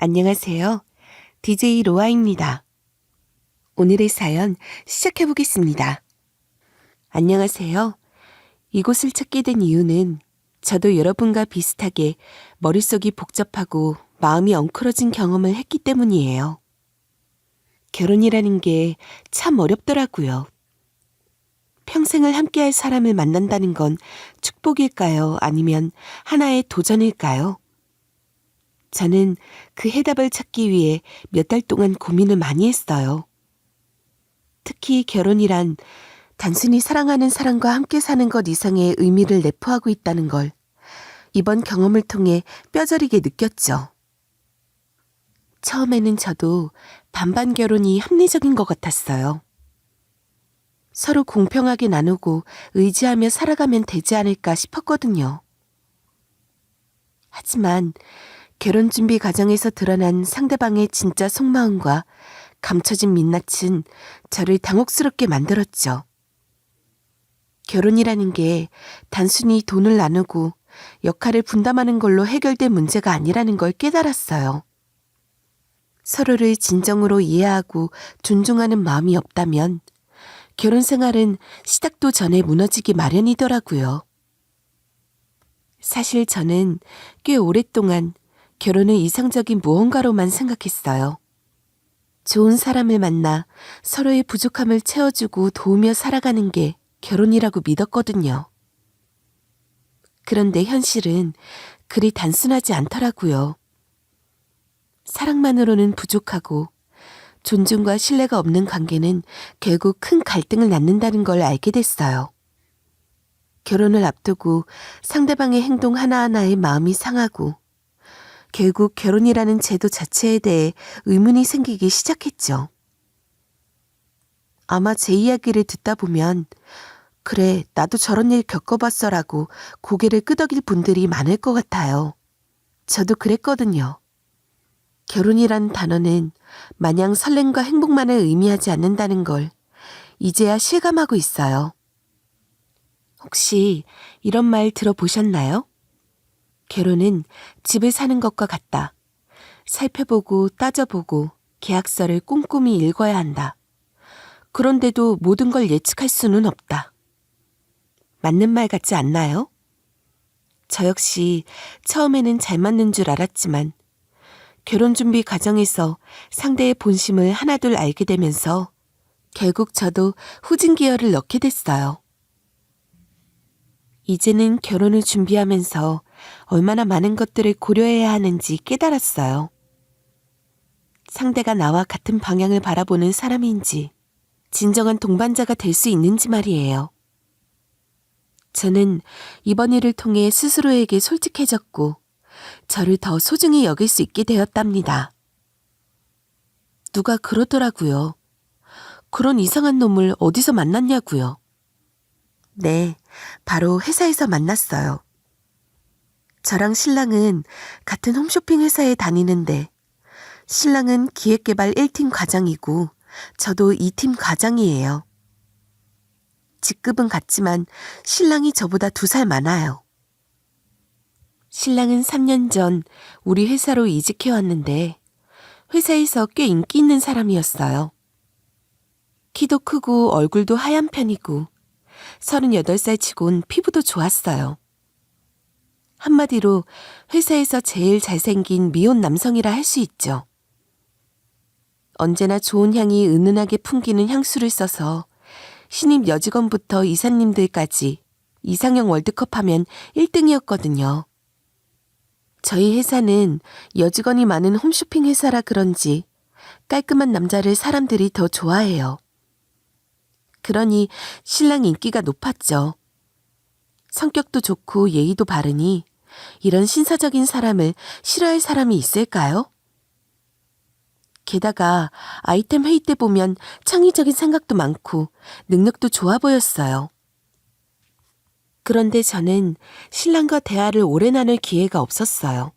안녕하세요. DJ 로아입니다. 오늘의 사연 시작해 보겠습니다. 안녕하세요. 이곳을 찾게 된 이유는 저도 여러분과 비슷하게 머릿속이 복잡하고 마음이 엉클어진 경험을 했기 때문이에요. 결혼이라는 게 참 어렵더라고요. 평생을 함께할 사람을 만난다는 건 축복일까요? 아니면 하나의 도전일까요? 저는 그 해답을 찾기 위해 몇 달 동안 고민을 많이 했어요. 특히 결혼이란 단순히 사랑하는 사람과 함께 사는 것 이상의 의미를 내포하고 있다는 걸 이번 경험을 통해 뼈저리게 느꼈죠. 처음에는 저도 반반 결혼이 합리적인 것 같았어요. 서로 공평하게 나누고 의지하며 살아가면 되지 않을까 싶었거든요. 하지만 결혼 준비 과정에서 드러난 상대방의 진짜 속마음과 감춰진 민낯은 저를 당혹스럽게 만들었죠. 결혼이라는 게 단순히 돈을 나누고 역할을 분담하는 걸로 해결될 문제가 아니라는 걸 깨달았어요. 서로를 진정으로 이해하고 존중하는 마음이 없다면 결혼 생활은 시작도 전에 무너지기 마련이더라고요. 사실 저는 꽤 오랫동안 결혼을 이상적인 무언가로만 생각했어요. 좋은 사람을 만나 서로의 부족함을 채워주고 도우며 살아가는 게 결혼이라고 믿었거든요. 그런데 현실은 그리 단순하지 않더라고요. 사랑만으로는 부족하고 존중과 신뢰가 없는 관계는 결국 큰 갈등을 낳는다는 걸 알게 됐어요. 결혼을 앞두고 상대방의 행동 하나하나에 마음이 상하고 결국 결혼이라는 제도 자체에 대해 의문이 생기기 시작했죠. 아마 제 이야기를 듣다 보면 그래, 나도 저런 일 겪어봤어라고 고개를 끄덕일 분들이 많을 것 같아요. 저도 그랬거든요. 결혼이라는 단어는 마냥 설렘과 행복만을 의미하지 않는다는 걸 이제야 실감하고 있어요. 혹시 이런 말 들어보셨나요? 결혼은 집을 사는 것과 같다. 살펴보고 따져보고 계약서를 꼼꼼히 읽어야 한다. 그런데도 모든 걸 예측할 수는 없다. 맞는 말 같지 않나요? 저 역시 처음에는 잘 맞는 줄 알았지만 결혼 준비 과정에서 상대의 본심을 하나둘 알게 되면서 결국 저도 후진 기어를 넣게 됐어요. 이제는 결혼을 준비하면서 얼마나 많은 것들을 고려해야 하는지 깨달았어요. 상대가 나와 같은 방향을 바라보는 사람인지, 진정한 동반자가 될 수 있는지 말이에요. 저는 이번 일을 통해 스스로에게 솔직해졌고, 저를 더 소중히 여길 수 있게 되었답니다. 누가 그러더라고요. 그런 이상한 놈을 어디서 만났냐고요. 네, 바로 회사에서 만났어요. 저랑 신랑은 같은 홈쇼핑 회사에 다니는데 신랑은 기획개발 1팀 과장이고 저도 2팀 과장이에요. 직급은 같지만 신랑이 저보다 2살 많아요. 신랑은 3년 전 우리 회사로 이직해왔는데 회사에서 꽤 인기 있는 사람이었어요. 키도 크고 얼굴도 하얀 편이고 38살 치곤 피부도 좋았어요. 한마디로 회사에서 제일 잘생긴 미혼 남성이라 할 수 있죠. 언제나 좋은 향이 은은하게 풍기는 향수를 써서 신입 여직원부터 이사님들까지 이상형 월드컵 하면 1등이었거든요. 저희 회사는 여직원이 많은 홈쇼핑 회사라 그런지 깔끔한 남자를 사람들이 더 좋아해요. 그러니 신랑 인기가 높았죠. 성격도 좋고 예의도 바르니 이런 신사적인 사람을 싫어할 사람이 있을까요? 게다가 아이템 회의 때 보면 창의적인 생각도 많고 능력도 좋아 보였어요. 그런데 저는 신랑과 대화를 오래 나눌 기회가 없었어요.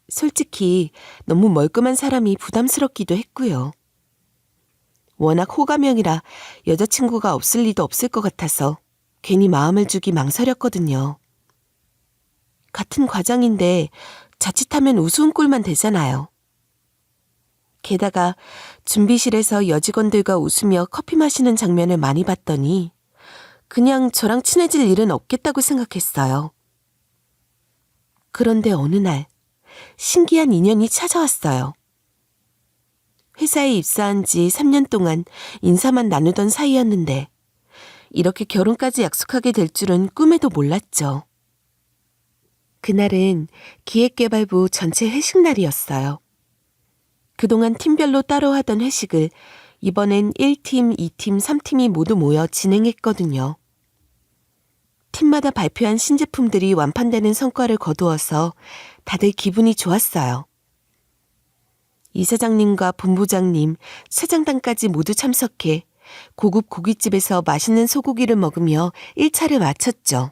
솔직히 너무 멀끔한 사람이 부담스럽기도 했고요. 워낙 호감형이라 여자친구가 없을 리도 없을 것 같아서 괜히 마음을 주기 망설였거든요. 같은 과장인데 자칫하면 우스운 꼴만 되잖아요. 게다가 준비실에서 여직원들과 웃으며 커피 마시는 장면을 많이 봤더니 그냥 저랑 친해질 일은 없겠다고 생각했어요. 그런데 어느 날 신기한 인연이 찾아왔어요. 회사에 입사한 지 3년 동안 인사만 나누던 사이였는데 이렇게 결혼까지 약속하게 될 줄은 꿈에도 몰랐죠. 그날은 기획개발부 전체 회식 날이었어요. 그동안 팀별로 따로 하던 회식을 이번엔 1팀, 2팀, 3팀이 모두 모여 진행했거든요. 팀마다 발표한 신제품들이 완판되는 성과를 거두어서 다들 기분이 좋았어요. 이사장님과 본부장님, 사장단까지 모두 참석해 고급 고깃집에서 맛있는 소고기를 먹으며 1차를 마쳤죠.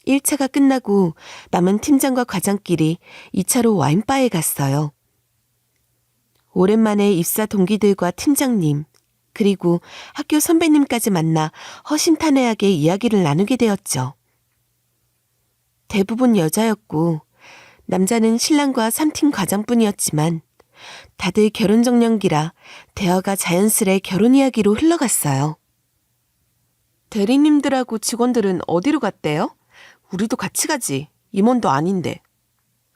1차가 끝나고 남은 팀장과 과장끼리 2차로 와인바에 갔어요. 오랜만에 입사 동기들과 팀장님, 그리고 학교 선배님까지 만나 허심탄회하게 이야기를 나누게 되었죠. 대부분 여자였고 남자는 신랑과 3팀 과장뿐이었지만 다들 결혼정년기라 대화가 자연스레 결혼 이야기로 흘러갔어요. 대리님들하고 직원들은 어디로 갔대요? 우리도 같이 가지. 임원도 아닌데.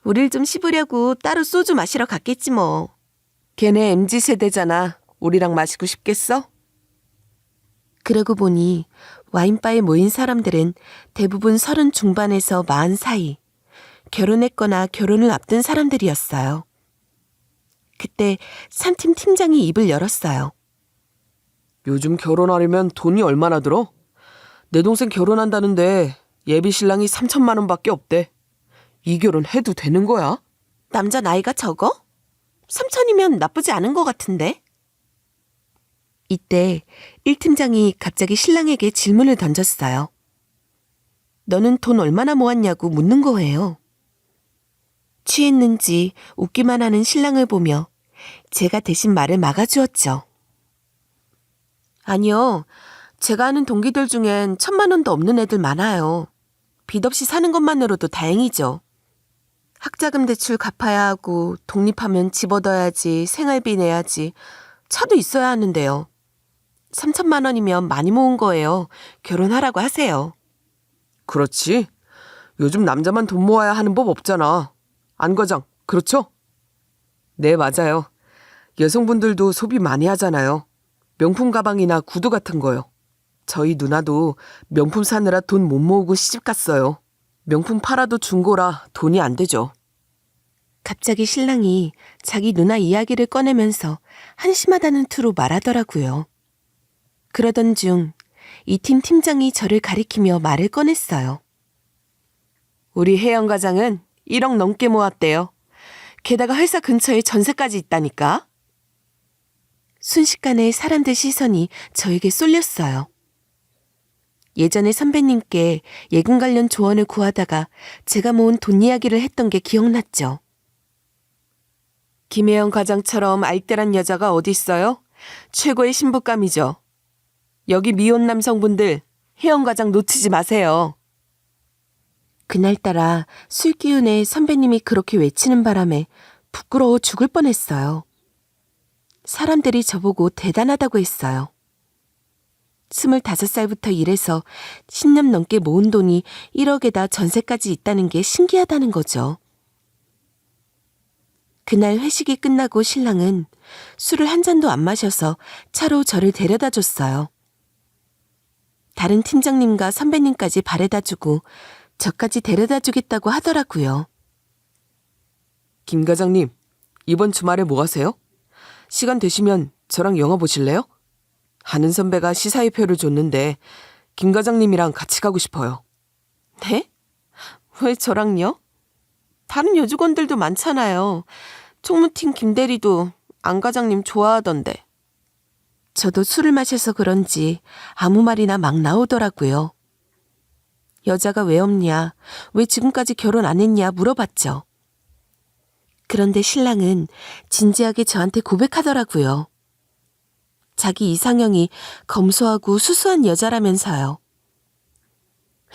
우릴 좀 씹으려고 따로 소주 마시러 갔겠지 뭐. 걔네 MZ세대잖아. 우리랑 마시고 싶겠어? 그러고 보니 와인바에 모인 사람들은 대부분 30 중반에서 40 사이, 결혼했거나 결혼을 앞둔 사람들이었어요. 그때 3팀 팀장이 입을 열었어요. 요즘 결혼하려면 돈이 얼마나 들어? 내 동생 결혼한다는데 예비 신랑이 3천만 원밖에 없대. 이 결혼 해도 되는 거야? 남자 나이가 적어? 3천이면 나쁘지 않은 것 같은데? 이때 1팀장이 갑자기 신랑에게 질문을 던졌어요. 너는 돈 얼마나 모았냐고 묻는 거예요. 취했는지 웃기만 하는 신랑을 보며 제가 대신 말을 막아주었죠. 아니요. 제가 아는 동기들 중엔 1,000만 원도 없는 애들 많아요. 빚 없이 사는 것만으로도 다행이죠. 학자금 대출 갚아야 하고 독립하면 집 얻어야지, 생활비 내야지, 차도 있어야 하는데요. 3천만 원이면 많이 모은 거예요. 결혼하라고 하세요. 그렇지. 요즘 남자만 돈 모아야 하는 법 없잖아. 안 과장, 그렇죠? 네, 맞아요. 여성분들도 소비 많이 하잖아요. 명품 가방이나 구두 같은 거요. 저희 누나도 명품 사느라 돈 못 모으고 시집 갔어요. 명품 팔아도 중고라 돈이 안 되죠. 갑자기 신랑이 자기 누나 이야기를 꺼내면서 한심하다는 투로 말하더라고요. 그러던 중 이 팀 팀장이 저를 가리키며 말을 꺼냈어요. 우리 혜영 과장은 1억 넘게 모았대요. 게다가 회사 근처에 전세까지 있다니까. 순식간에 사람들 시선이 저에게 쏠렸어요. 예전에 선배님께 예금 관련 조언을 구하다가 제가 모은 돈 이야기를 했던 게 기억났죠. 김혜영 과장처럼 알뜰한 여자가 어디 있어요? 최고의 신부감이죠. 여기 미혼 남성분들 혜영 과장 놓치지 마세요. 그날따라 술 기운에 선배님이 그렇게 외치는 바람에 부끄러워 죽을 뻔했어요. 사람들이 저보고 대단하다고 했어요. 25살부터 일해서 10년 넘게 모은 돈이 1억에다 전세까지 있다는 게 신기하다는 거죠. 그날 회식이 끝나고 신랑은 술을 한 잔도 안 마셔서 차로 저를 데려다 줬어요. 다른 팀장님과 선배님까지 바래다 주고 저까지 데려다 주겠다고 하더라고요. 김 과장님, 이번 주말에 뭐 하세요? 시간 되시면 저랑 영화 보실래요? 아는 선배가 시사회표를 줬는데 김 과장님이랑 같이 가고 싶어요. 네? 왜 저랑요? 다른 여직원들도 많잖아요. 총무팀 김대리도 안 과장님 좋아하던데. 저도 술을 마셔서 그런지 아무 말이나 막 나오더라고요. 여자가 왜 없냐, 왜 지금까지 결혼 안 했냐 물어봤죠. 그런데 신랑은 진지하게 저한테 고백하더라고요. 자기 이상형이 검소하고 수수한 여자라면서요.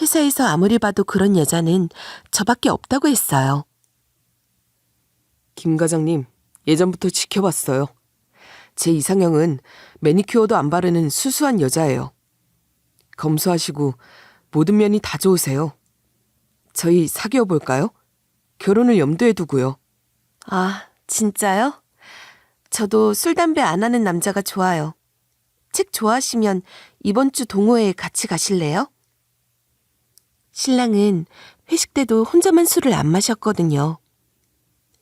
회사에서 아무리 봐도 그런 여자는 저밖에 없다고 했어요. 김 과장님, 예전부터 지켜봤어요. 제 이상형은 매니큐어도 안 바르는 수수한 여자예요. 검소하시고 모든 면이 다 좋으세요. 저희 사귀어 볼까요? 결혼을 염두에 두고요. 아, 진짜요? 저도 술, 담배 안 하는 남자가 좋아요. 책 좋아하시면 이번 주 동호회에 같이 가실래요? 신랑은 회식 때도 혼자만 술을 안 마셨거든요.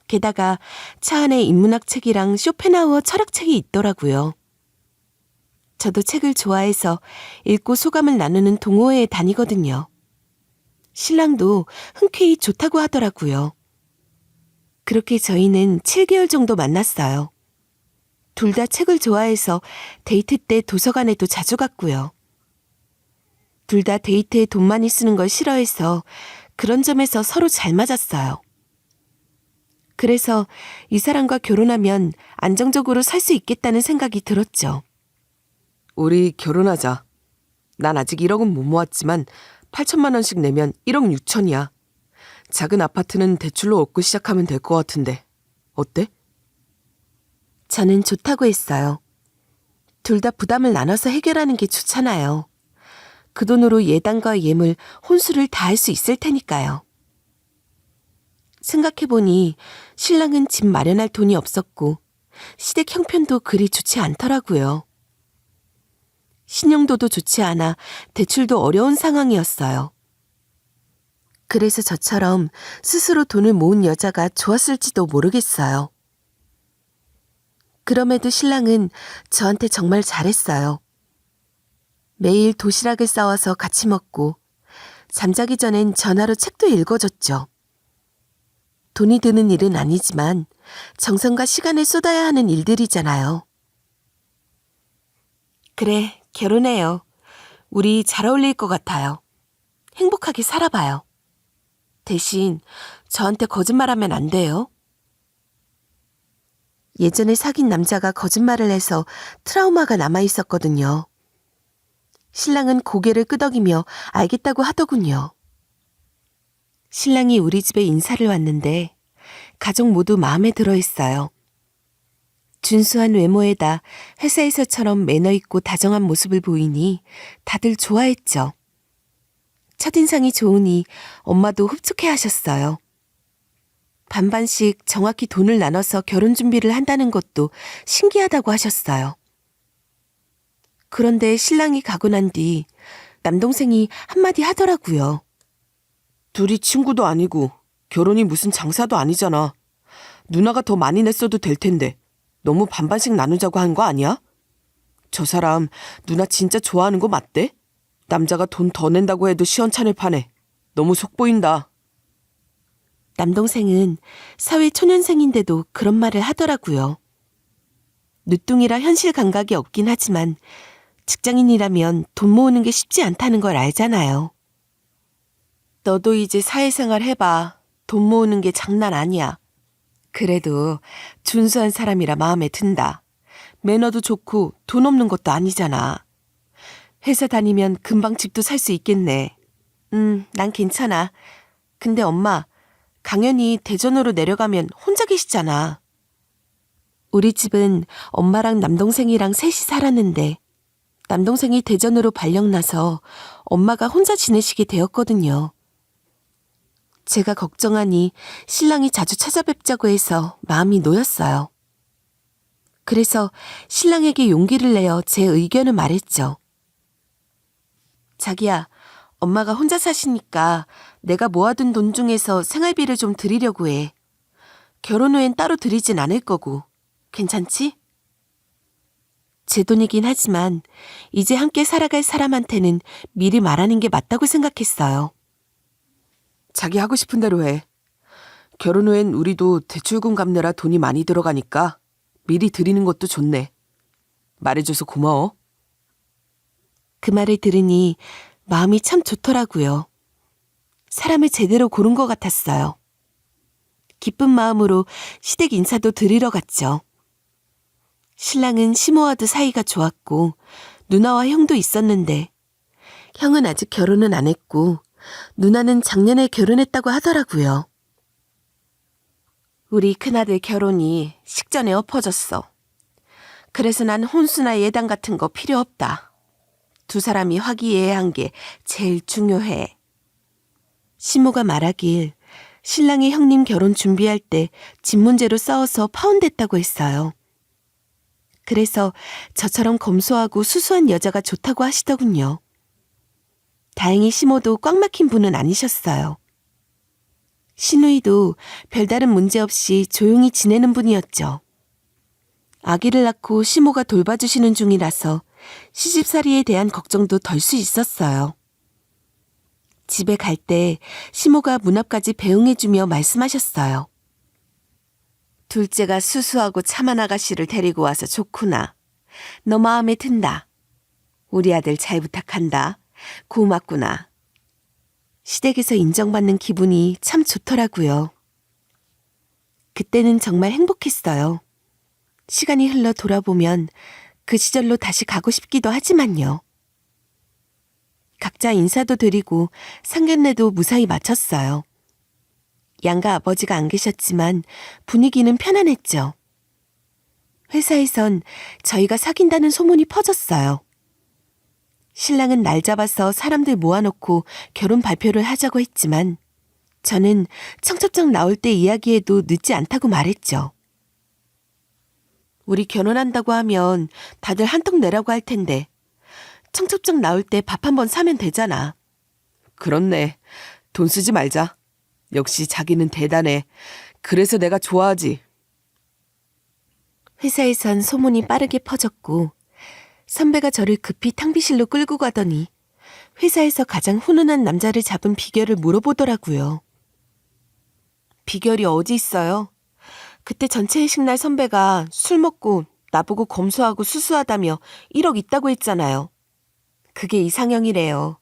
게다가 차 안에 인문학 책이랑 쇼펜하우어 철학책이 있더라고요. 저도 책을 좋아해서 읽고 소감을 나누는 동호회에 다니거든요. 신랑도 흔쾌히 좋다고 하더라고요. 그렇게 저희는 7개월 정도 만났어요. 둘 다 책을 좋아해서 데이트 때 도서관에도 자주 갔고요. 둘 다 데이트에 돈 많이 쓰는 걸 싫어해서 그런 점에서 서로 잘 맞았어요. 그래서 이 사람과 결혼하면 안정적으로 살 수 있겠다는 생각이 들었죠. 우리 결혼하자. 난 아직 1억은 못 모았지만 8천만 원씩 내면 1억 6천이야. 작은 아파트는 대출로 얻고 시작하면 될 것 같은데. 어때? 저는 좋다고 했어요. 둘 다 부담을 나눠서 해결하는 게 좋잖아요. 그 돈으로 예단과 예물, 혼수를 다 할 수 있을 테니까요. 생각해보니 신랑은 집 마련할 돈이 없었고 시댁 형편도 그리 좋지 않더라고요. 신용도도 좋지 않아 대출도 어려운 상황이었어요. 그래서 저처럼 스스로 돈을 모은 여자가 좋았을지도 모르겠어요. 그럼에도 신랑은 저한테 정말 잘했어요. 매일 도시락을 싸와서 같이 먹고 잠자기 전엔 전화로 책도 읽어줬죠. 돈이 드는 일은 아니지만 정성과 시간을 쏟아야 하는 일들이잖아요. 그래, 결혼해요. 우리 잘 어울릴 것 같아요. 행복하게 살아봐요. 대신 저한테 거짓말하면 안 돼요. 예전에 사귄 남자가 거짓말을 해서 트라우마가 남아있었거든요. 신랑은 고개를 끄덕이며 알겠다고 하더군요. 신랑이 우리 집에 인사를 왔는데 가족 모두 마음에 들어 했어요. 준수한 외모에다 회사에서처럼 매너 있고 다정한 모습을 보이니 다들 좋아했죠. 첫인상이 좋으니 엄마도 흡족해 하셨어요. 반반씩 정확히 돈을 나눠서 결혼 준비를 한다는 것도 신기하다고 하셨어요. 그런데 신랑이 가고 난 뒤 남동생이 한마디 하더라고요. 둘이 친구도 아니고 결혼이 무슨 장사도 아니잖아. 누나가 더 많이 냈어도 될 텐데 너무 반반씩 나누자고 한 거 아니야? 저 사람 누나 진짜 좋아하는 거 맞대? 남자가 돈 더 낸다고 해도 시원찮을 판에 너무 속 보인다. 남동생은 사회 초년생인데도 그런 말을 하더라고요. 늦둥이라 현실 감각이 없긴 하지만 직장인이라면 돈 모으는 게 쉽지 않다는 걸 알잖아요. 너도 이제 사회생활 해봐. 돈 모으는 게 장난 아니야. 그래도 준수한 사람이라 마음에 든다. 매너도 좋고 돈 없는 것도 아니잖아. 회사 다니면 금방 집도 살 수 있겠네. 난 괜찮아. 근데 엄마, 강연이 대전으로 내려가면 혼자 계시잖아. 우리 집은 엄마랑 남동생이랑 셋이 살았는데 남동생이 대전으로 발령나서 엄마가 혼자 지내시게 되었거든요. 제가 걱정하니 신랑이 자주 찾아뵙자고 해서 마음이 놓였어요. 그래서 신랑에게 용기를 내어 제 의견을 말했죠. 자기야, 엄마가 혼자 사시니까 내가 모아둔 돈 중에서 생활비를 좀 드리려고 해. 결혼 후엔 따로 드리진 않을 거고. 괜찮지? 제 돈이긴 하지만 이제 함께 살아갈 사람한테는 미리 말하는 게 맞다고 생각했어요. 자기 하고 싶은 대로 해. 결혼 후엔 우리도 대출금 갚느라 돈이 많이 들어가니까 미리 드리는 것도 좋네. 말해줘서 고마워. 그 말을 들으니 마음이 참 좋더라고요. 사람을 제대로 고른 것 같았어요. 기쁜 마음으로 시댁 인사도 드리러 갔죠. 신랑은 시모와도 사이가 좋았고 누나와 형도 있었는데 형은 아직 결혼은 안 했고 누나는 작년에 결혼했다고 하더라고요. 우리 큰아들 결혼이 식전에 엎어졌어. 그래서 난 혼수나 예당 같은 거 필요 없다. 두 사람이 화기애애한 게 제일 중요해. 시모가 말하길 신랑이 형님 결혼 준비할 때 집 문제로 싸워서 파혼됐다고 했어요. 그래서 저처럼 검소하고 수수한 여자가 좋다고 하시더군요. 다행히 시모도 꽉 막힌 분은 아니셨어요. 신우이도 별다른 문제 없이 조용히 지내는 분이었죠. 아기를 낳고 시모가 돌봐주시는 중이라서 시집살이에 대한 걱정도 덜 수 있었어요. 집에 갈 때 시모가 문 앞까지 배웅해주며 말씀하셨어요. 둘째가 수수하고 참한 아가씨를 데리고 와서 좋구나. 너 마음에 든다. 우리 아들 잘 부탁한다. 고맙구나. 시댁에서 인정받는 기분이 참 좋더라고요. 그때는 정말 행복했어요. 시간이 흘러 돌아보면 그 시절로 다시 가고 싶기도 하지만요. 각자 인사도 드리고 상견례도 무사히 마쳤어요. 양가 아버지가 안 계셨지만 분위기는 편안했죠. 회사에선 저희가 사귄다는 소문이 퍼졌어요. 신랑은 날 잡아서 사람들 모아놓고 결혼 발표를 하자고 했지만 저는 청첩장 나올 때 이야기해도 늦지 않다고 말했죠. 우리 결혼한다고 하면 다들 한턱 내라고 할 텐데 청첩장 나올 때 밥 한 번 사면 되잖아. 그렇네. 돈 쓰지 말자. 역시 자기는 대단해. 그래서 내가 좋아하지. 회사에선 소문이 빠르게 퍼졌고 선배가 저를 급히 탕비실로 끌고 가더니 회사에서 가장 훈훈한 남자를 잡은 비결을 물어보더라고요. 비결이 어디 있어요? 그때 전체 회식 날 선배가 술 먹고 나보고 검소하고 수수하다며 1억 있다고 했잖아요. 그게 이상형이래요.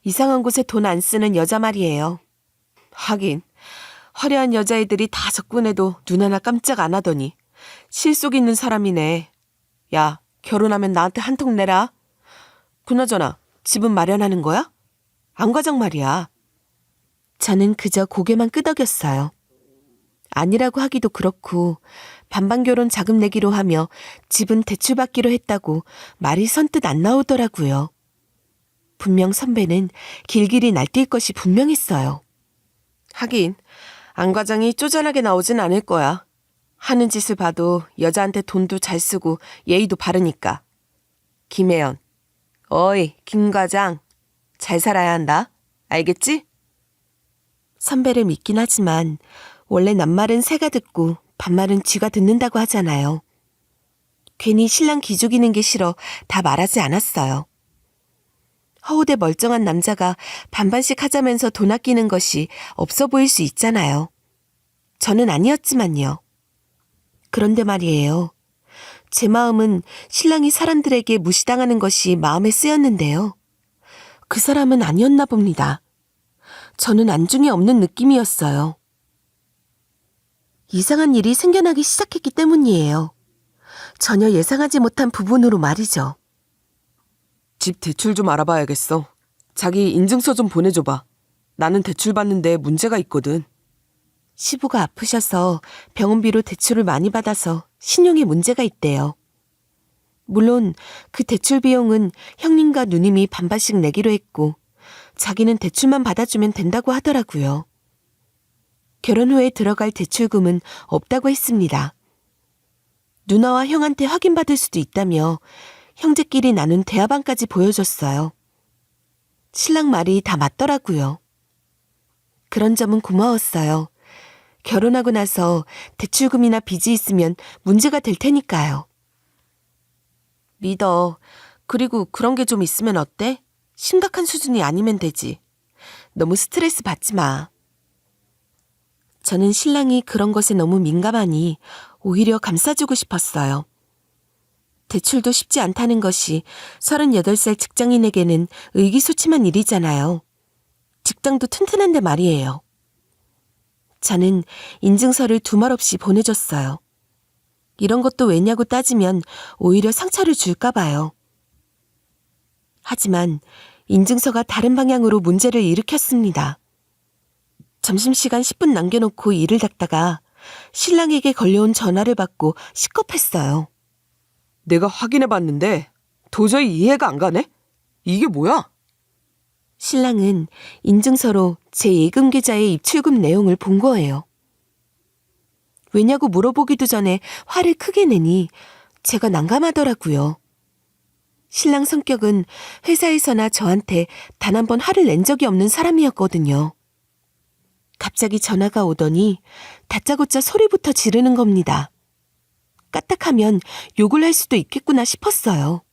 이상한 곳에 돈 안 쓰는 여자 말이에요. 하긴 화려한 여자애들이 다 접근해도 눈 하나 깜짝 안 하더니 실속 있는 사람이네. 야, 결혼하면 나한테 한턱 내라. 그나저나 집은 마련하는 거야? 안과장 말이야. 저는 그저 고개만 끄덕였어요. 아니라고 하기도 그렇고 반반 결혼 자금 내기로 하며 집은 대출받기로 했다고 말이 선뜻 안 나오더라고요. 분명 선배는 길길이 날뛸 것이 분명했어요. 하긴 안과장이 쪼잔하게 나오진 않을 거야. 하는 짓을 봐도 여자한테 돈도 잘 쓰고 예의도 바르니까. 김혜연, 어이 김과장, 잘 살아야 한다. 알겠지? 선배를 믿긴 하지만 원래 낱말은 새가 듣고 반말은 쥐가 듣는다고 하잖아요. 괜히 신랑 기죽이는 게 싫어 다 말하지 않았어요. 허우대 멀쩡한 남자가 반반씩 하자면서 돈 아끼는 것이 없어 보일 수 있잖아요. 저는 아니었지만요. 그런데 말이에요. 제 마음은 신랑이 사람들에게 무시당하는 것이 마음에 쓰였는데요. 그 사람은 아니었나 봅니다. 저는 안중에 없는 느낌이었어요. 이상한 일이 생겨나기 시작했기 때문이에요. 전혀 예상하지 못한 부분으로 말이죠. 집 대출 좀 알아봐야겠어. 자기 인증서 좀 보내줘봐. 나는 대출 받는데 문제가 있거든. 시부가 아프셔서 병원비로 대출을 많이 받아서 신용에 문제가 있대요. 물론 그 대출 비용은 형님과 누님이 반반씩 내기로 했고 자기는 대출만 받아주면 된다고 하더라고요. 결혼 후에 들어갈 대출금은 없다고 했습니다. 누나와 형한테 확인받을 수도 있다며 형제끼리 나눈 대화방까지 보여줬어요. 신랑 말이 다 맞더라고요. 그런 점은 고마웠어요. 결혼하고 나서 대출금이나 빚이 있으면 문제가 될 테니까요. 믿어. 그리고 그런 게 좀 있으면 어때? 심각한 수준이 아니면 되지. 너무 스트레스 받지 마. 저는 신랑이 그런 것에 너무 민감하니 오히려 감싸주고 싶었어요. 대출도 쉽지 않다는 것이 38살 직장인에게는 의기소침한 일이잖아요. 직장도 튼튼한데 말이에요. 저는 인증서를 두말 없이 보내줬어요. 이런 것도 왜냐고 따지면 오히려 상처를 줄까 봐요. 하지만 인증서가 다른 방향으로 문제를 일으켰습니다. 점심시간 10분 남겨놓고 일을 닫다가 신랑에게 걸려온 전화를 받고 시겁했어요. 내가 확인해봤는데 도저히 이해가 안 가네? 이게 뭐야? 신랑은 인증서로 제 예금 계좌의 입출금 내용을 본 거예요. 왜냐고 물어보기도 전에 화를 크게 내니 제가 난감하더라고요. 신랑 성격은 회사에서나 저한테 단 한 번 화를 낸 적이 없는 사람이었거든요. 갑자기 전화가 오더니 다짜고짜 소리부터 지르는 겁니다. 까딱하면 욕을 할 수도 있겠구나 싶었어요.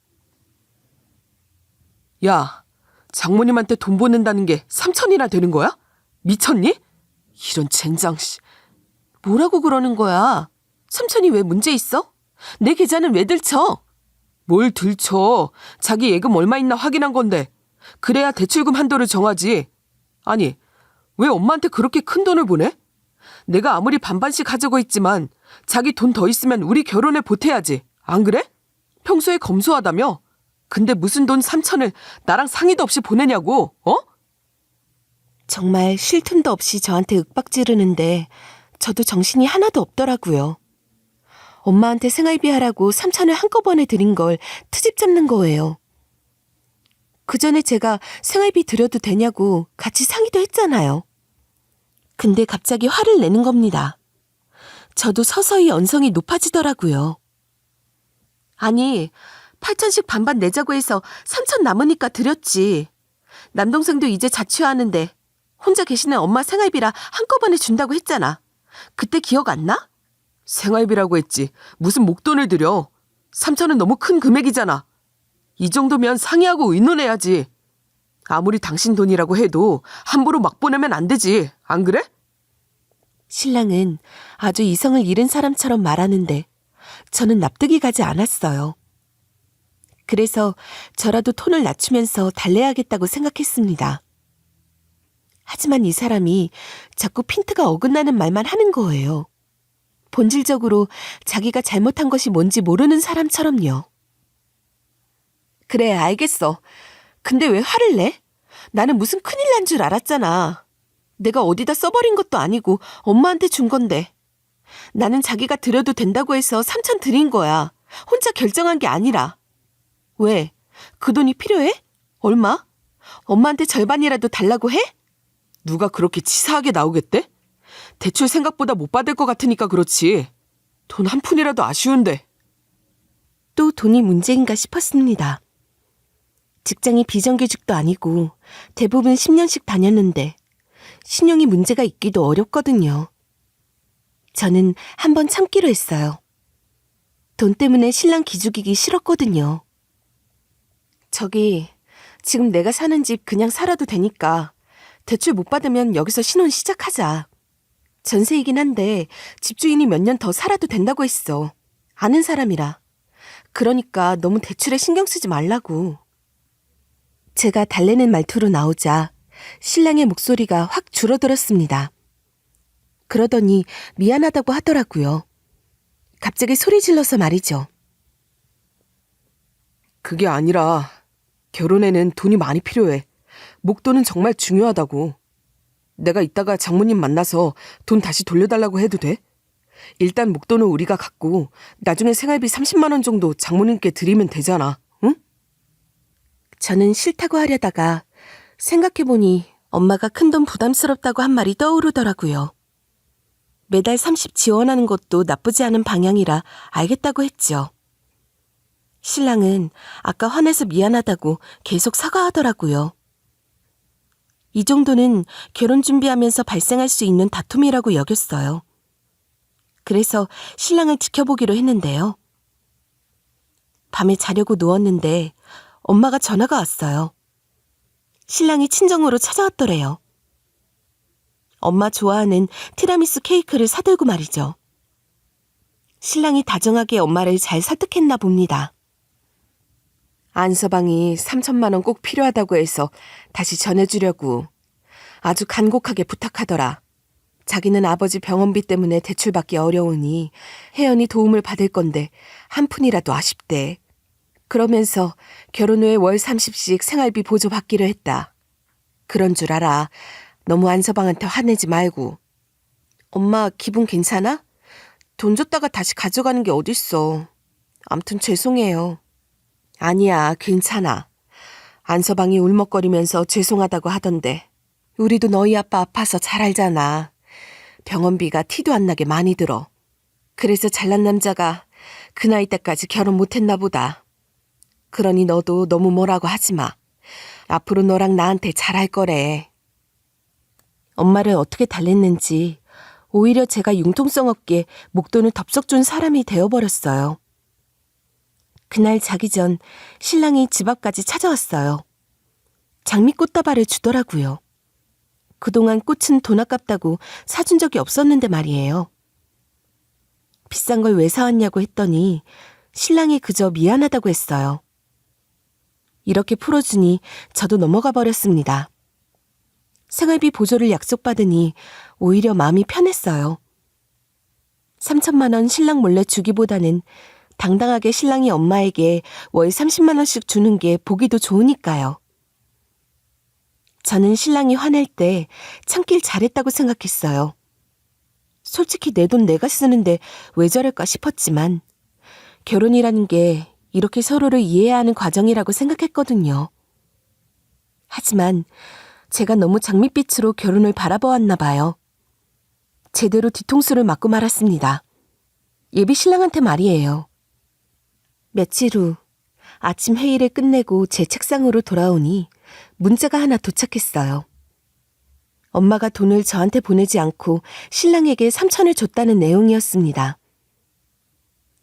야, 장모님한테 돈 보낸다는 게 3천이나 되는 거야? 미쳤니? 이런 젠장 씨. 뭐라고 그러는 거야? 3천이 왜 문제 있어? 내 계좌는 왜 들쳐? 뭘 들쳐. 자기 예금 얼마 있나 확인한 건데. 그래야 대출금 한도를 정하지. 아니, 왜 엄마한테 그렇게 큰 돈을 보내? 내가 아무리 반반씩 하자고 했지만 자기 돈 더 있으면 우리 결혼에 보태야지. 안 그래? 평소에 검소하다며? 근데 무슨 돈 3천을 나랑 상의도 없이 보내냐고, 어? 정말 쉴 틈도 없이 저한테 윽박 지르는데 저도 정신이 하나도 없더라고요. 엄마한테 생활비 하라고 3천을 한꺼번에 드린 걸 트집 잡는 거예요. 그 전에 제가 생활비 드려도 되냐고 같이 상의도 했잖아요. 근데 갑자기 화를 내는 겁니다. 저도 서서히 언성이 높아지더라고요. 아니, 8천씩 반반 내자고 해서 3천 남으니까 드렸지. 남동생도 이제 자취하는데 혼자 계시는 엄마 생활비라 한꺼번에 준다고 했잖아. 그때 기억 안 나? 생활비라고 했지. 무슨 목돈을 들여. 3천은 너무 큰 금액이잖아. 이 정도면 상의하고 의논해야지. 아무리 당신 돈이라고 해도 함부로 막 보내면 안 되지. 안 그래? 신랑은 아주 이성을 잃은 사람처럼 말하는데 저는 납득이 가지 않았어요. 그래서 저라도 톤을 낮추면서 달래야겠다고 생각했습니다. 하지만 이 사람이 자꾸 핀트가 어긋나는 말만 하는 거예요. 본질적으로 자기가 잘못한 것이 뭔지 모르는 사람처럼요. 그래, 알겠어. 근데 왜 화를 내? 나는 무슨 큰일 난 줄 알았잖아. 내가 어디다 써버린 것도 아니고 엄마한테 준 건데. 나는 자기가 드려도 된다고 해서 3천 드린 거야. 혼자 결정한 게 아니라. 왜? 그 돈이 필요해? 얼마? 엄마한테 절반이라도 달라고 해? 누가 그렇게 치사하게 나오겠대? 대출 생각보다 못 받을 것 같으니까 그렇지. 돈 한 푼이라도 아쉬운데. 또 돈이 문제인가 싶었습니다. 직장이 비정규직도 아니고 대부분 10년씩 다녔는데 신용이 문제가 있기도 어렵거든요. 저는 한번 참기로 했어요. 돈 때문에 신랑 기죽이기 싫었거든요. 저기, 지금 내가 사는 집 그냥 살아도 되니까 대출 못 받으면 여기서 신혼 시작하자. 전세이긴 한데 집주인이 몇 년 더 살아도 된다고 했어. 아는 사람이라. 그러니까 너무 대출에 신경 쓰지 말라고. 제가 달래는 말투로 나오자 신랑의 목소리가 확 줄어들었습니다. 그러더니 미안하다고 하더라고요. 갑자기 소리 질러서 말이죠. 그게 아니라 결혼에는 돈이 많이 필요해. 목돈은 정말 중요하다고. 내가 이따가 장모님 만나서 돈 다시 돌려달라고 해도 돼? 일단 목돈은 우리가 갖고 나중에 생활비 30만 원 정도 장모님께 드리면 되잖아. 응? 저는 싫다고 하려다가 생각해보니 엄마가 큰돈 부담스럽다고 한 말이 떠오르더라고요. 매달 30 지원하는 것도 나쁘지 않은 방향이라 알겠다고 했죠. 신랑은 아까 화내서 미안하다고 계속 사과하더라고요. 이 정도는 결혼 준비하면서 발생할 수 있는 다툼이라고 여겼어요. 그래서 신랑을 지켜보기로 했는데요. 밤에 자려고 누웠는데 엄마가 전화가 왔어요. 신랑이 친정으로 찾아왔더래요. 엄마 좋아하는 티라미수 케이크를 사들고 말이죠. 신랑이 다정하게 엄마를 잘 설득했나 봅니다. 안서방이 3천만 원 꼭 필요하다고 해서 다시 전해주려고 아주 간곡하게 부탁하더라. 자기는 아버지 병원비 때문에 대출받기 어려우니 혜연이 도움을 받을 건데 한 푼이라도 아쉽대. 그러면서 결혼 후에 월 30씩 생활비 보조 받기로 했다. 그런 줄 알아. 너무 안서방한테 화내지 말고. 엄마 기분 괜찮아? 돈 줬다가 다시 가져가는 게 어딨어. 암튼 죄송해요. 아니야, 괜찮아. 안서방이 울먹거리면서 죄송하다고 하던데 우리도 너희 아빠 아파서 잘 알잖아. 병원비가 티도 안 나게 많이 들어. 그래서 잘난 남자가 그 나이 때까지 결혼 못했나 보다. 그러니 너도 너무 뭐라고 하지 마. 앞으로 너랑 나한테 잘할 거래. 엄마를 어떻게 달랬는지 오히려 제가 융통성 없게 목돈을 덥석 준 사람이 되어버렸어요. 그날 자기 전 신랑이 집 앞까지 찾아왔어요. 장미꽃다발을 주더라고요. 그동안 꽃은 돈 아깝다고 사준 적이 없었는데 말이에요. 비싼 걸 왜 사왔냐고 했더니 신랑이 그저 미안하다고 했어요. 이렇게 풀어주니 저도 넘어가 버렸습니다. 생활비 보조를 약속받으니 오히려 마음이 편했어요. 3천만 원 신랑 몰래 주기보다는 당당하게 신랑이 엄마에게 월 30만 원씩 주는 게 보기도 좋으니까요. 저는 신랑이 화낼 때 참길 잘했다고 생각했어요. 솔직히 내 돈 내가 쓰는데 왜 저럴까 싶었지만 결혼이라는 게 이렇게 서로를 이해해야 하는 과정이라고 생각했거든요. 하지만 제가 너무 장밋빛으로 결혼을 바라보았나 봐요. 제대로 뒤통수를 맞고 말았습니다. 예비 신랑한테 말이에요. 며칠 후 아침 회의를 끝내고 제 책상으로 돌아오니 문자가 하나 도착했어요. 엄마가 돈을 저한테 보내지 않고 신랑에게 3천을 줬다는 내용이었습니다.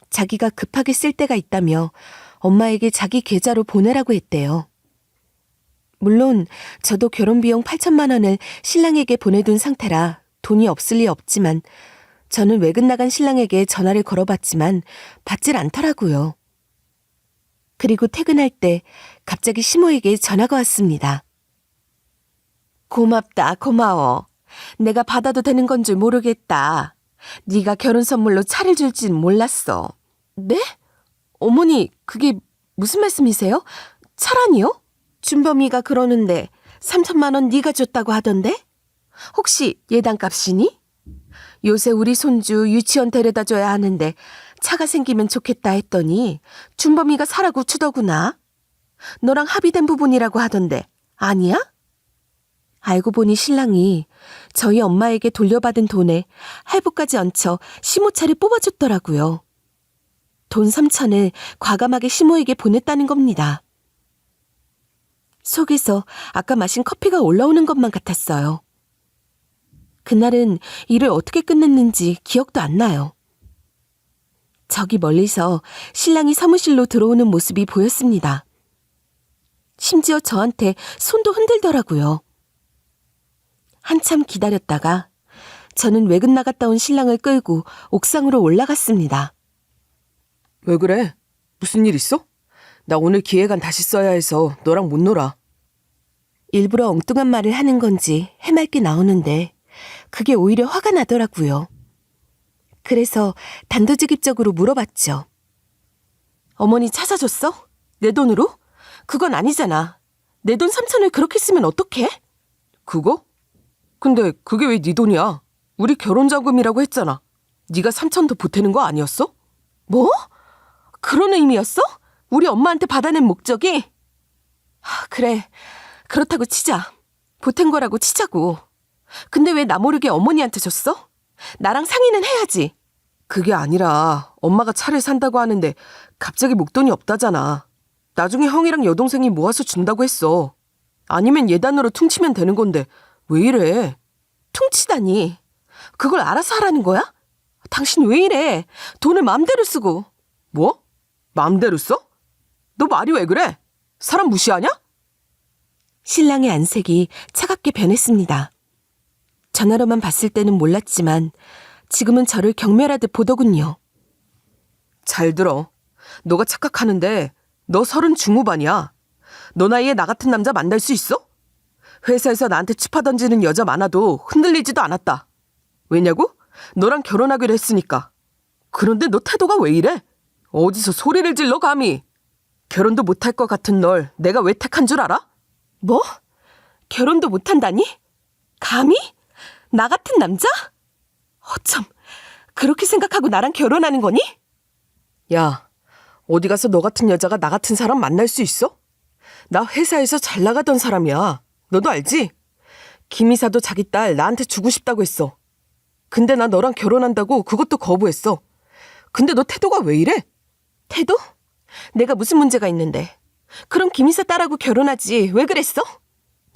자기가 급하게 쓸 때가 있다며 엄마에게 자기 계좌로 보내라고 했대요. 물론 저도 결혼비용 8천만 원을 신랑에게 보내둔 상태라 돈이 없을 리 없지만 저는 외근 나간 신랑에게 전화를 걸어봤지만 받질 않더라고요. 그리고 퇴근할 때 갑자기 시모에게 전화가 왔습니다. 고맙다, 고마워. 내가 받아도 되는 건 줄 모르겠다. 네가 결혼 선물로 차를 줄진 몰랐어. 네? 어머니, 그게 무슨 말씀이세요? 차라니요? 준범이가 그러는데 3천만 원 네가 줬다고 하던데? 혹시 예단값이니? 요새 우리 손주 유치원 데려다 줘야 하는데 차가 생기면 좋겠다 했더니 준범이가 사라고 추더구나. 너랑 합의된 부분이라고 하던데 아니야? 알고 보니 신랑이 저희 엄마에게 돌려받은 돈에 할부까지 얹혀 시모차를 뽑아줬더라고요. 돈 3천을 과감하게 시모에게 보냈다는 겁니다. 속에서 아까 마신 커피가 올라오는 것만 같았어요. 그날은 일을 어떻게 끝냈는지 기억도 안 나요. 저기 멀리서 신랑이 사무실로 들어오는 모습이 보였습니다. 심지어 저한테 손도 흔들더라고요. 한참 기다렸다가 저는 외근 나갔다 온 신랑을 끌고 옥상으로 올라갔습니다. 왜 그래? 무슨 일 있어? 나 오늘 기획안 다시 써야 해서 너랑 못 놀아. 일부러 엉뚱한 말을 하는 건지 해맑게 나오는데 그게 오히려 화가 나더라고요. 그래서 단도직입적으로 물어봤죠. 어머니 찾아줬어? 내 돈으로? 그건 아니잖아. 내 돈 3천을 그렇게 쓰면 어떡해? 그거? 근데 그게 왜 네 돈이야? 우리 결혼자금이라고 했잖아. 네가 3천 더 보태는 거 아니었어? 뭐? 그런 의미였어? 우리 엄마한테 받아낸 목적이? 그래, 그렇다고 치자. 보탠 거라고 치자고. 근데 왜 나 모르게 어머니한테 줬어? 나랑 상의는 해야지. 그게 아니라 엄마가 차를 산다고 하는데 갑자기 목돈이 없다잖아. 나중에 형이랑 여동생이 모아서 준다고 했어. 아니면 예단으로 퉁치면 되는 건데 왜 이래? 퉁치다니. 그걸 알아서 하라는 거야? 당신 왜 이래? 돈을 마음대로 쓰고. 뭐? 마음대로 써? 너 말이 왜 그래? 사람 무시하냐? 신랑의 안색이 차갑게 변했습니다. 전화로만 봤을 때는 몰랐지만 지금은 저를 경멸하듯 보더군요. 잘 들어. 너가 착각하는데 너 30 중후반이야. 너 나이에 나 같은 남자 만날 수 있어? 회사에서 나한테 치파 던지는 여자 많아도 흔들리지도 않았다. 왜냐고? 너랑 결혼하기로 했으니까. 그런데 너 태도가 왜 이래? 어디서 소리를 질러 감히? 결혼도 못할 것 같은 널 내가 왜 택한 줄 알아? 뭐? 결혼도 못한다니? 감히? 나 같은 남자? 어쩜 그렇게 생각하고 나랑 결혼하는 거니? 야, 어디 가서 너 같은 여자가 나 같은 사람 만날 수 있어? 나 회사에서 잘 나가던 사람이야. 너도 알지? 김 이사도 자기 딸 나한테 주고 싶다고 했어. 근데 나 너랑 결혼한다고 그것도 거부했어. 근데 너 태도가 왜 이래? 태도? 내가 무슨 문제가 있는데. 그럼 김이사 딸하고 결혼하지 왜 그랬어?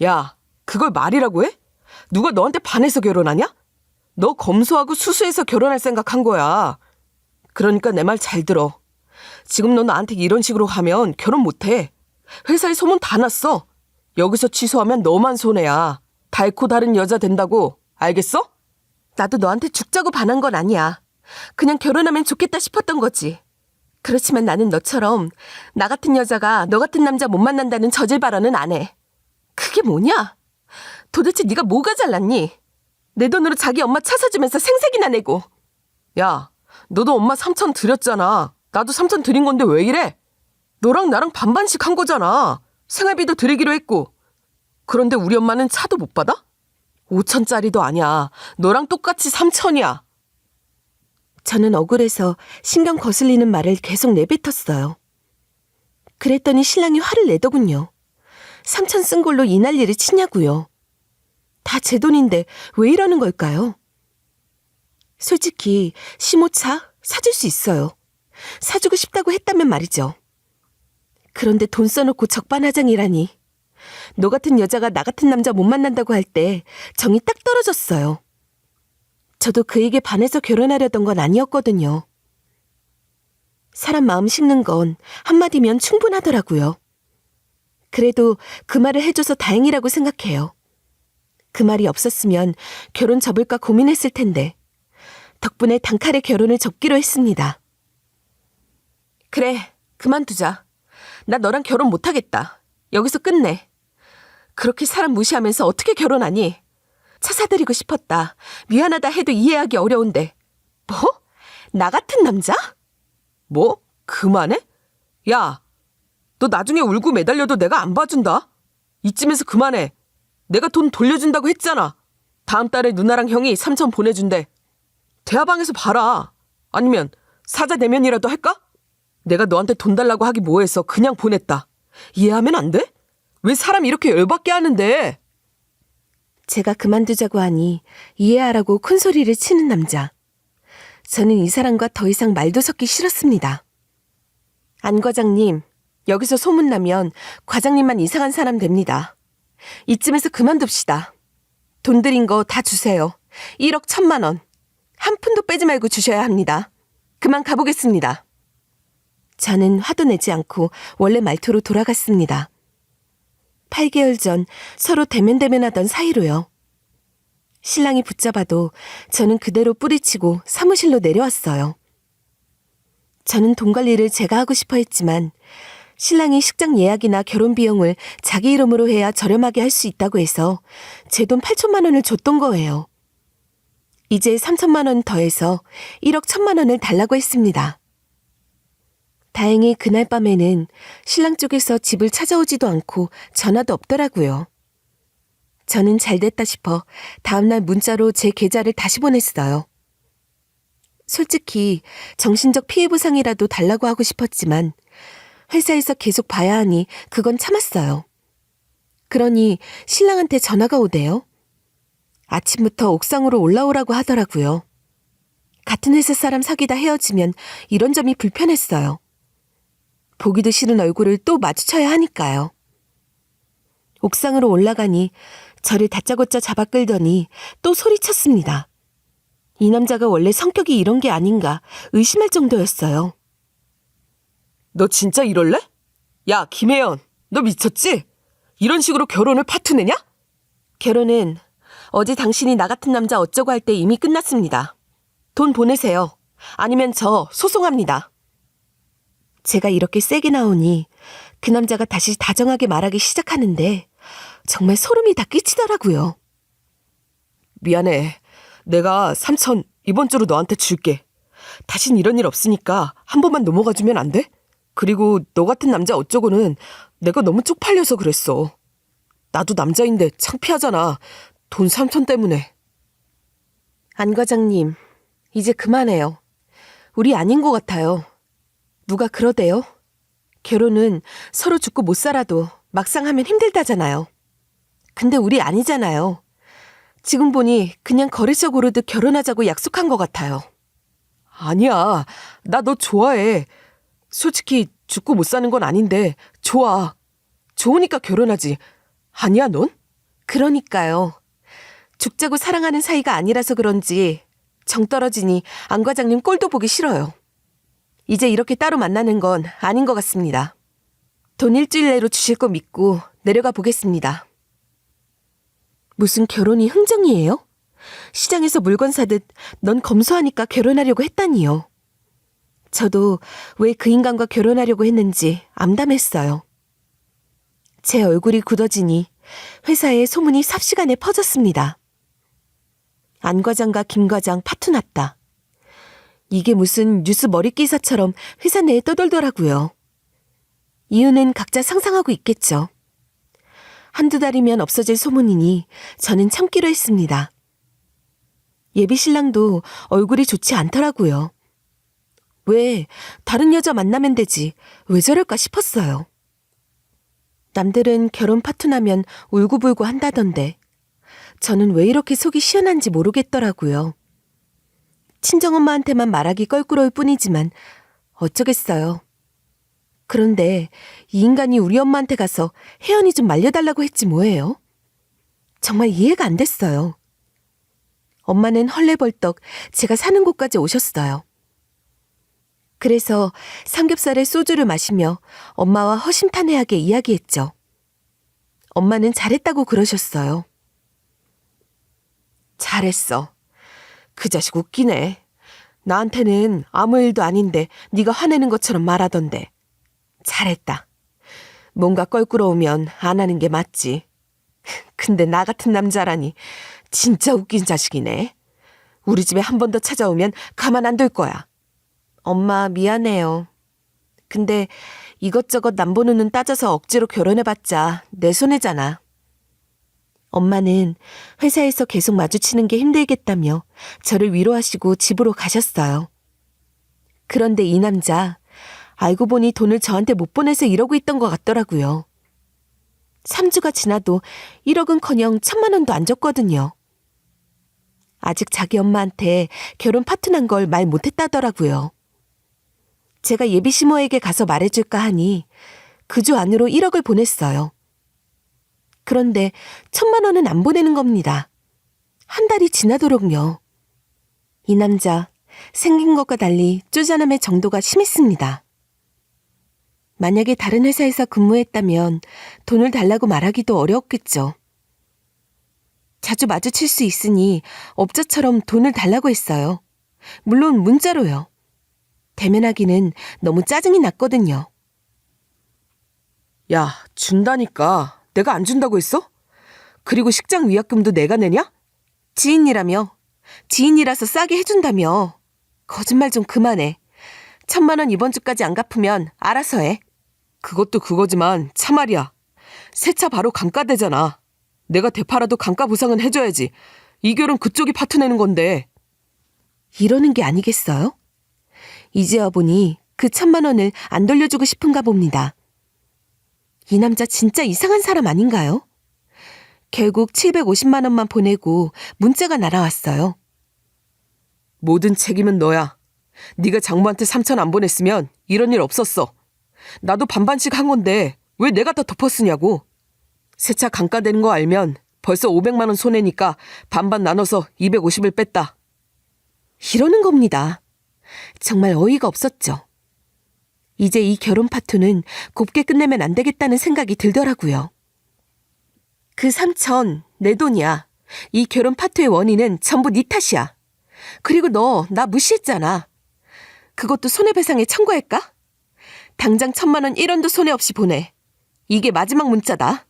야, 그걸 말이라고 해? 누가 너한테 반해서 결혼하냐? 너 검소하고 수수해서 결혼할 생각한 거야. 그러니까 내 말 잘 들어. 지금 너 나한테 이런 식으로 하면 결혼 못해. 회사에 소문 다 났어. 여기서 취소하면 너만 손해야. 닳고 다른 여자 된다고. 알겠어? 나도 너한테 죽자고 반한 건 아니야. 그냥 결혼하면 좋겠다 싶었던 거지. 그렇지만 나는 너처럼 나 같은 여자가 너 같은 남자 못 만난다는 저질 발언은 안 해. 그게 뭐냐? 도대체 네가 뭐가 잘났니? 내 돈으로 자기 엄마 차 사주면서 생색이나 내고. 야, 너도 엄마 3천 드렸잖아. 나도 3천 드린 건데 왜 이래? 너랑 나랑 반반씩 한 거잖아. 생활비도 드리기로 했고. 그런데 우리 엄마는 차도 못 받아? 5천짜리도 아니야. 너랑 똑같이 3천이야. 저는 억울해서 신경 거슬리는 말을 계속 내뱉었어요. 그랬더니 신랑이 화를 내더군요. 3천 쓴 걸로 이 난리를 치냐고요. 다 제 돈인데 왜 이러는 걸까요? 솔직히 시모차 사줄 수 있어요. 사주고 싶다고 했다면 말이죠. 그런데 돈 써놓고 적반하장이라니. 너 같은 여자가 나 같은 남자 못 만난다고 할 때 정이 딱 떨어졌어요. 저도 그에게 반해서 결혼하려던 건 아니었거든요. 사람 마음 식는 건 한마디면 충분하더라고요. 그래도 그 말을 해줘서 다행이라고 생각해요. 그 말이 없었으면 결혼 접을까 고민했을 텐데 덕분에 단칼에 결혼을 접기로 했습니다. 그래, 그만두자. 나 너랑 결혼 못하겠다. 여기서 끝내. 그렇게 사람 무시하면서 어떻게 결혼하니? 차 사드리고 싶었다. 미안하다 해도 이해하기 어려운데. 뭐? 나 같은 남자? 뭐? 그만해? 야, 너 나중에 울고 매달려도 내가 안 봐준다. 이쯤에서 그만해. 내가 돈 돌려준다고 했잖아. 다음 달에 누나랑 형이 3천 보내준대. 대화방에서 봐라. 아니면 사자 대면이라도 할까? 내가 너한테 돈 달라고 하기 뭐해서 그냥 보냈다. 이해하면 안 돼? 왜 사람 이렇게 열받게 하는데? 제가 그만두자고 하니 이해하라고 큰 소리를 치는 남자. 저는 이 사람과 더 이상 말도 섞기 싫었습니다. 안 과장님, 여기서 소문나면 과장님만 이상한 사람 됩니다. 이쯤에서 그만둡시다. 돈 들인 거 다 주세요. 1억 1,000만 원. 한 푼도 빼지 말고 주셔야 합니다. 그만 가보겠습니다. 저는 화도 내지 않고 원래 말투로 돌아갔습니다. 8개월 전 서로 대면대면하던 사이로요. 신랑이 붙잡아도 저는 그대로 뿌리치고 사무실로 내려왔어요. 저는 돈 관리를 제가 하고 싶어 했지만 신랑이 식장 예약이나 결혼 비용을 자기 이름으로 해야 저렴하게 할 수 있다고 해서 제 돈 8천만 원을 줬던 거예요. 이제 3천만 원 더해서 1억 1,000만 원을 달라고 했습니다. 다행히 그날 밤에는 신랑 쪽에서 집을 찾아오지도 않고 전화도 없더라고요. 저는 잘 됐다 싶어 다음날 문자로 제 계좌를 다시 보냈어요. 솔직히 정신적 피해 보상이라도 달라고 하고 싶었지만 회사에서 계속 봐야 하니 그건 참았어요. 그러니 신랑한테 전화가 오대요. 아침부터 옥상으로 올라오라고 하더라고요. 같은 회사 사람 사귀다 헤어지면 이런 점이 불편했어요. 보기도 싫은 얼굴을 또 마주쳐야 하니까요. 옥상으로 올라가니 저를 다짜고짜 잡아 끌더니 또 소리쳤습니다. 이 남자가 원래 성격이 이런 게 아닌가 의심할 정도였어요. 너 진짜 이럴래? 야, 김혜연, 너 미쳤지? 이런 식으로 결혼을 파투내냐? 결혼은 어제 당신이 나 같은 남자 어쩌고 할 때 이미 끝났습니다. 돈 보내세요. 아니면 저 소송합니다. 제가 이렇게 세게 나오니 그 남자가 다시 다정하게 말하기 시작하는데 정말 소름이 다 끼치더라고요. 미안해. 내가 3천 이번 주로 너한테 줄게. 다신 이런 일 없으니까 한 번만 넘어가 주면 안 돼? 그리고 너 같은 남자 어쩌고는 내가 너무 쪽팔려서 그랬어. 나도 남자인데 창피하잖아. 돈 3천 때문에. 안 과장님, 이제 그만해요. 우리 아닌 것 같아요. 누가 그러대요? 결혼은 서로 죽고 못 살아도 막상 하면 힘들다잖아요. 근데 우리 아니잖아요. 지금 보니 그냥 거래처 고르듯 결혼하자고 약속한 것 같아요. 아니야. 나 너 좋아해. 솔직히 죽고 못 사는 건 아닌데 좋아. 좋으니까 결혼하지. 아니야, 넌? 그러니까요. 죽자고 사랑하는 사이가 아니라서 그런지 정 떨어지니 안 과장님 꼴도 보기 싫어요. 이제 이렇게 따로 만나는 건 아닌 것 같습니다. 돈 일주일 내로 주실 거 믿고 내려가 보겠습니다. 무슨 결혼이 흥정이에요? 시장에서 물건 사듯 넌 검소하니까 결혼하려고 했다니요. 저도 왜 그 인간과 결혼하려고 했는지 암담했어요. 제 얼굴이 굳어지니 회사에 소문이 삽시간에 퍼졌습니다. 안 과장과 김 과장 파투 났다. 이게 무슨 뉴스 머릿기사처럼 회사 내에 떠돌더라고요. 이유는 각자 상상하고 있겠죠. 한두 달이면 없어질 소문이니 저는 참기로 했습니다. 예비 신랑도 얼굴이 좋지 않더라고요. 왜 다른 여자 만나면 되지 왜 저럴까 싶었어요. 남들은 결혼 파투 나면 울고불고 한다던데 저는 왜 이렇게 속이 시원한지 모르겠더라고요. 친정엄마한테만 말하기 껄끄러울 뿐이지만 어쩌겠어요. 그런데 이 인간이 우리 엄마한테 가서 혜연이 좀 말려달라고 했지 뭐예요? 정말 이해가 안 됐어요. 엄마는 헐레벌떡 제가 사는 곳까지 오셨어요. 그래서 삼겹살에 소주를 마시며 엄마와 허심탄회하게 이야기했죠. 엄마는 잘했다고 그러셨어요. 잘했어. 그 자식 웃기네. 나한테는 아무 일도 아닌데 네가 화내는 것처럼 말하던데. 잘했다. 뭔가 껄끄러우면 안 하는 게 맞지. 근데 나 같은 남자라니 진짜 웃긴 자식이네. 우리 집에 한 번 더 찾아오면 가만 안 둘 거야. 엄마 미안해요. 근데 이것저것 남보는 눈 따져서 억지로 결혼해봤자 내 손해잖아. 엄마는 회사에서 계속 마주치는 게 힘들겠다며 저를 위로하시고 집으로 가셨어요. 그런데 이 남자 알고 보니 돈을 저한테 못 보내서 이러고 있던 것 같더라고요. 3주가 지나도 1억은커녕 1,000만 원도 안 줬거든요. 아직 자기 엄마한테 결혼 파투 난 걸 말 못했다더라고요. 제가 예비 시모에게 가서 말해줄까 하니 그 주 안으로 1억을 보냈어요. 그런데 1,000만 원은 안 보내는 겁니다. 한 달이 지나도록요. 이 남자 생긴 것과 달리 쪼잔함의 정도가 심했습니다. 만약에 다른 회사에서 근무했다면 돈을 달라고 말하기도 어려웠겠죠. 자주 마주칠 수 있으니 업자처럼 돈을 달라고 했어요. 물론 문자로요. 대면하기는 너무 짜증이 났거든요. 야, 준다니까. 내가 안 준다고 했어? 그리고 식장 위약금도 내가 내냐? 지인이라며. 지인이라서 싸게 해준다며. 거짓말 좀 그만해. 1,000만 원 이번 주까지 안 갚으면 알아서 해. 그것도 그거지만 차 말이야. 새 차 바로 감가되잖아. 내가 되팔아도 감가 보상은 해줘야지. 이 결혼 그쪽이 파투 내는 건데. 이러는 게 아니겠어요? 이제와 보니 그 1,000만 원을 안 돌려주고 싶은가 봅니다. 이 남자 진짜 이상한 사람 아닌가요? 결국 750만 원만 보내고 문자가 날아왔어요. 모든 책임은 너야. 네가 장모한테 3천 안 보냈으면 이런 일 없었어. 나도 반반씩 한 건데 왜 내가 다 덮어쓰냐고. 새 차 감가되는 거 알면 벌써 500만 원 손해니까 반반 나눠서 250을 뺐다. 이러는 겁니다. 정말 어이가 없었죠. 이제 이 결혼 파투는 곱게 끝내면 안 되겠다는 생각이 들더라고요. 그 3천 내 돈이야. 이 결혼 파투의 원인은 전부 네 탓이야. 그리고 너 나 무시했잖아. 그것도 손해배상에 청구할까? 당장 1,000만 원 1원도 손해 없이 보내. 이게 마지막 문자다.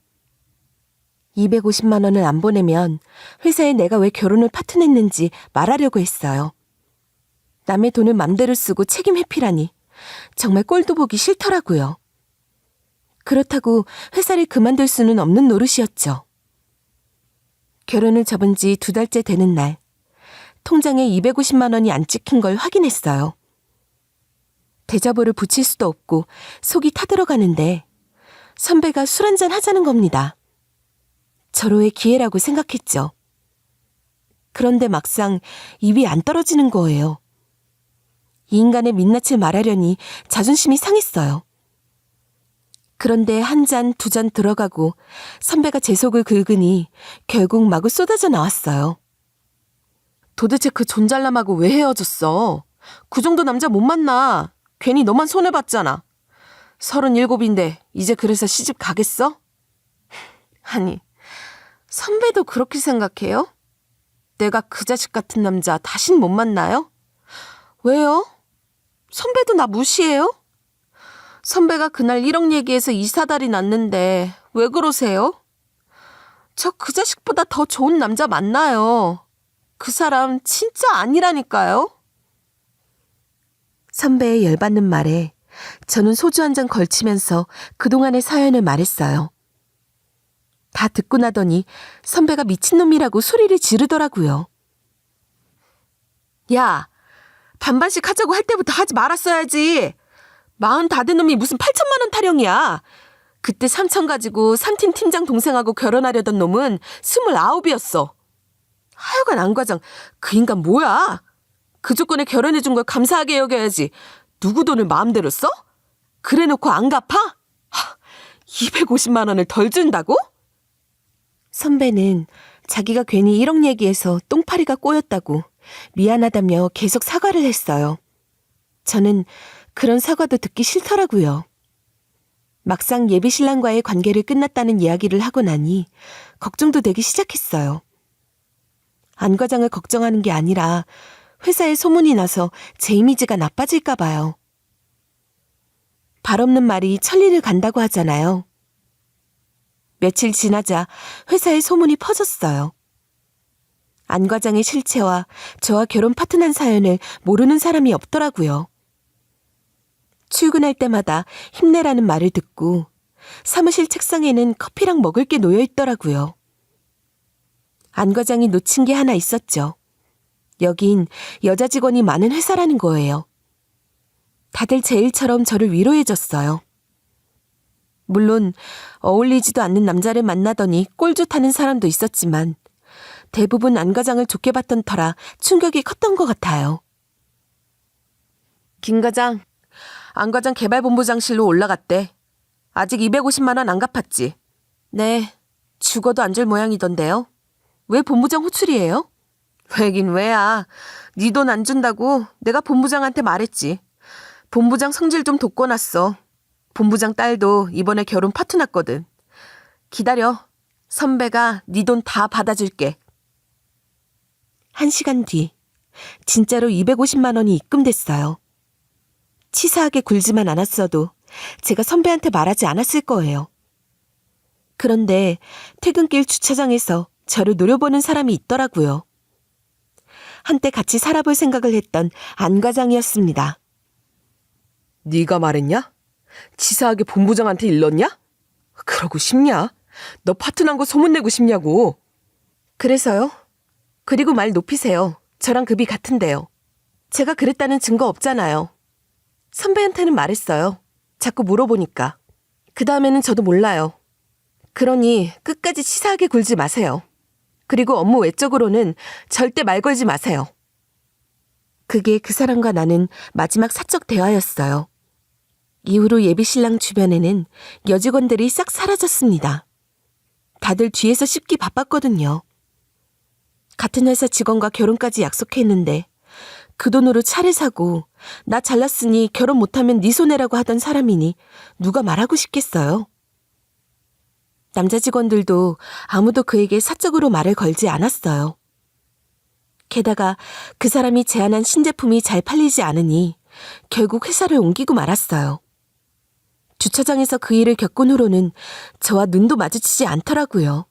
250만 원을 안 보내면 회사에 내가 왜 결혼을 파투냈는지 말하려고 했어요. 남의 돈을 맘대로 쓰고 책임 회피라니 정말 꼴도 보기 싫더라고요. 그렇다고 회사를 그만둘 수는 없는 노릇이었죠. 결혼을 접은 지 2달째 되는 날, 통장에 250만 원이 안 찍힌 걸 확인했어요. 대자보를 붙일 수도 없고 속이 타들어가는데 선배가 술 한잔 하자는 겁니다. 절호의 기회라고 생각했죠. 그런데 막상 입이 안 떨어지는 거예요. 이 인간의 민낯을 말하려니 자존심이 상했어요. 그런데 1잔, 2잔 들어가고 선배가 제 속을 긁으니 결국 마구 쏟아져 나왔어요. 도대체 그 존잘남하고 왜 헤어졌어? 그 정도 남자 못 만나. 괜히 너만 손해봤잖아. 37인데 이제 그래서 시집 가겠어? 아니, 선배도 그렇게 생각해요? 내가 그 자식 같은 남자 다신 못 만나요? 왜요? 선배도 나 무시해요? 선배가 그날 1억 얘기해서 이사달이 났는데 왜 그러세요? 저 그 자식보다 더 좋은 남자 만나요. 그 사람 진짜 아니라니까요. 선배의 열받는 말에 저는 소주 한 잔 걸치면서 그동안의 사연을 말했어요. 다 듣고 나더니 선배가 미친놈이라고 소리를 지르더라고요. 야, 반반씩 하자고 할 때부터 하지 말았어야지. 40 다 된 놈이 무슨 8천만 원 타령이야. 그때 3천 가지고 3팀 팀장 동생하고 결혼하려던 놈은 29이었어. 하여간 안 과장, 그 인간 뭐야? 그 조건에 결혼해준 걸 감사하게 여겨야지. 누구 돈을 마음대로 써? 그래놓고 안 갚아? 250만 원을 덜 준다고? 선배는 자기가 괜히 1억 얘기해서 똥파리가 꼬였다고 미안하다며 계속 사과를 했어요. 저는 그런 사과도 듣기 싫더라고요. 막상 예비신랑과의 관계를 끝났다는 이야기를 하고 나니 걱정도 되기 시작했어요. 안 과장을 걱정하는 게 아니라 회사에 소문이 나서 제 이미지가 나빠질까 봐요. 발 없는 말이 천리를 간다고 하잖아요. 며칠 지나자 회사에 소문이 퍼졌어요. 안 과장의 실체와 저와 결혼 파트난 사연을 모르는 사람이 없더라고요. 출근할 때마다 힘내라는 말을 듣고 사무실 책상에는 커피랑 먹을 게 놓여 있더라고요. 안 과장이 놓친 게 하나 있었죠. 여긴 여자 직원이 많은 회사라는 거예요. 다들 제 일처럼 저를 위로해줬어요. 물론 어울리지도 않는 남자를 만나더니 꼴 좋다는 사람도 있었지만 대부분 안 과장을 좋게 봤던 터라 충격이 컸던 것 같아요. 김 과장, 안 과장 개발본부장실로 올라갔대. 아직 250만 원 안 갚았지? 네, 죽어도 안 줄 모양이던데요. 왜 본부장 호출이에요? 왜긴 왜야. 네 돈 안 준다고 내가 본부장한테 말했지. 본부장 성질 좀 돋궈놨어. 본부장 딸도 이번에 결혼 파투 났거든. 기다려. 선배가 네 돈 다 받아줄게. 1시간 뒤 진짜로 250만 원이 입금됐어요. 치사하게 굴지만 않았어도 제가 선배한테 말하지 않았을 거예요. 그런데 퇴근길 주차장에서 저를 노려보는 사람이 있더라고요. 한때 같이 살아볼 생각을 했던 안 과장이었습니다. 네가 말했냐? 치사하게 본부장한테 일렀냐? 그러고 싶냐? 너 파트 난 거 소문내고 싶냐고. 그래서요? 그리고 말 높이세요. 저랑 급이 같은데요. 제가 그랬다는 증거 없잖아요. 선배한테는 말했어요. 자꾸 물어보니까. 그 다음에는 저도 몰라요. 그러니 끝까지 치사하게 굴지 마세요. 그리고 업무 외적으로는 절대 말 걸지 마세요. 그게 그 사람과 나는 마지막 사적 대화였어요. 이후로 예비신랑 주변에는 여직원들이 싹 사라졌습니다. 다들 뒤에서 씹기 바빴거든요. 같은 회사 직원과 결혼까지 약속했는데 그 돈으로 차를 사고 나 잘났으니 결혼 못하면 네 손해라고 하던 사람이니 누가 말하고 싶겠어요. 남자 직원들도 아무도 그에게 사적으로 말을 걸지 않았어요. 게다가 그 사람이 제안한 신제품이 잘 팔리지 않으니 결국 회사를 옮기고 말았어요. 주차장에서 그 일을 겪은 후로는 저와 눈도 마주치지 않더라고요.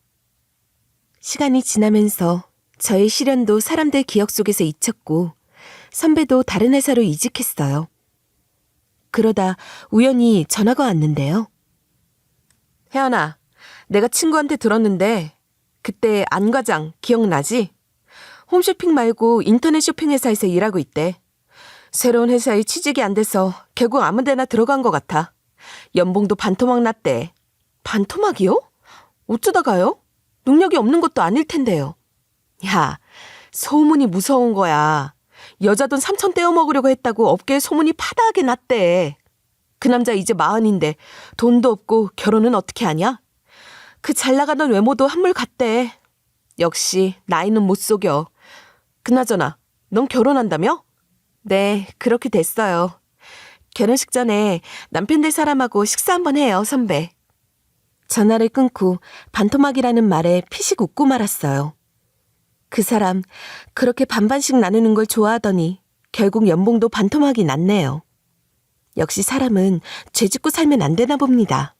시간이 지나면서 저의 시련도 사람들 기억 속에서 잊혔고 선배도 다른 회사로 이직했어요. 그러다 우연히 전화가 왔는데요. 혜연아, 내가 친구한테 들었는데 그때 안 과장 기억나지? 홈쇼핑 말고 인터넷 쇼핑 회사에서 일하고 있대. 새로운 회사에 취직이 안 돼서 결국 아무 데나 들어간 것 같아. 연봉도 반토막 났대. 반토막이요? 어쩌다가요? 능력이 없는 것도 아닐 텐데요. 야, 소문이 무서운 거야. 여자 돈 3천 떼어 먹으려고 했다고 업계에 소문이 파다하게 났대. 그 남자 이제 40인데 돈도 없고 결혼은 어떻게 하냐? 그 잘 나가던 외모도 한물 갔대. 역시 나이는 못 속여. 그나저나 넌 결혼한다며? 네, 그렇게 됐어요. 결혼식 전에 남편 될 사람하고 식사 한번 해요, 선배. 전화를 끊고 반토막이라는 말에 피식 웃고 말았어요. 그 사람 그렇게 반반씩 나누는 걸 좋아하더니 결국 연봉도 반토막이 났네요. 역시 사람은 죄 짓고 살면 안 되나 봅니다.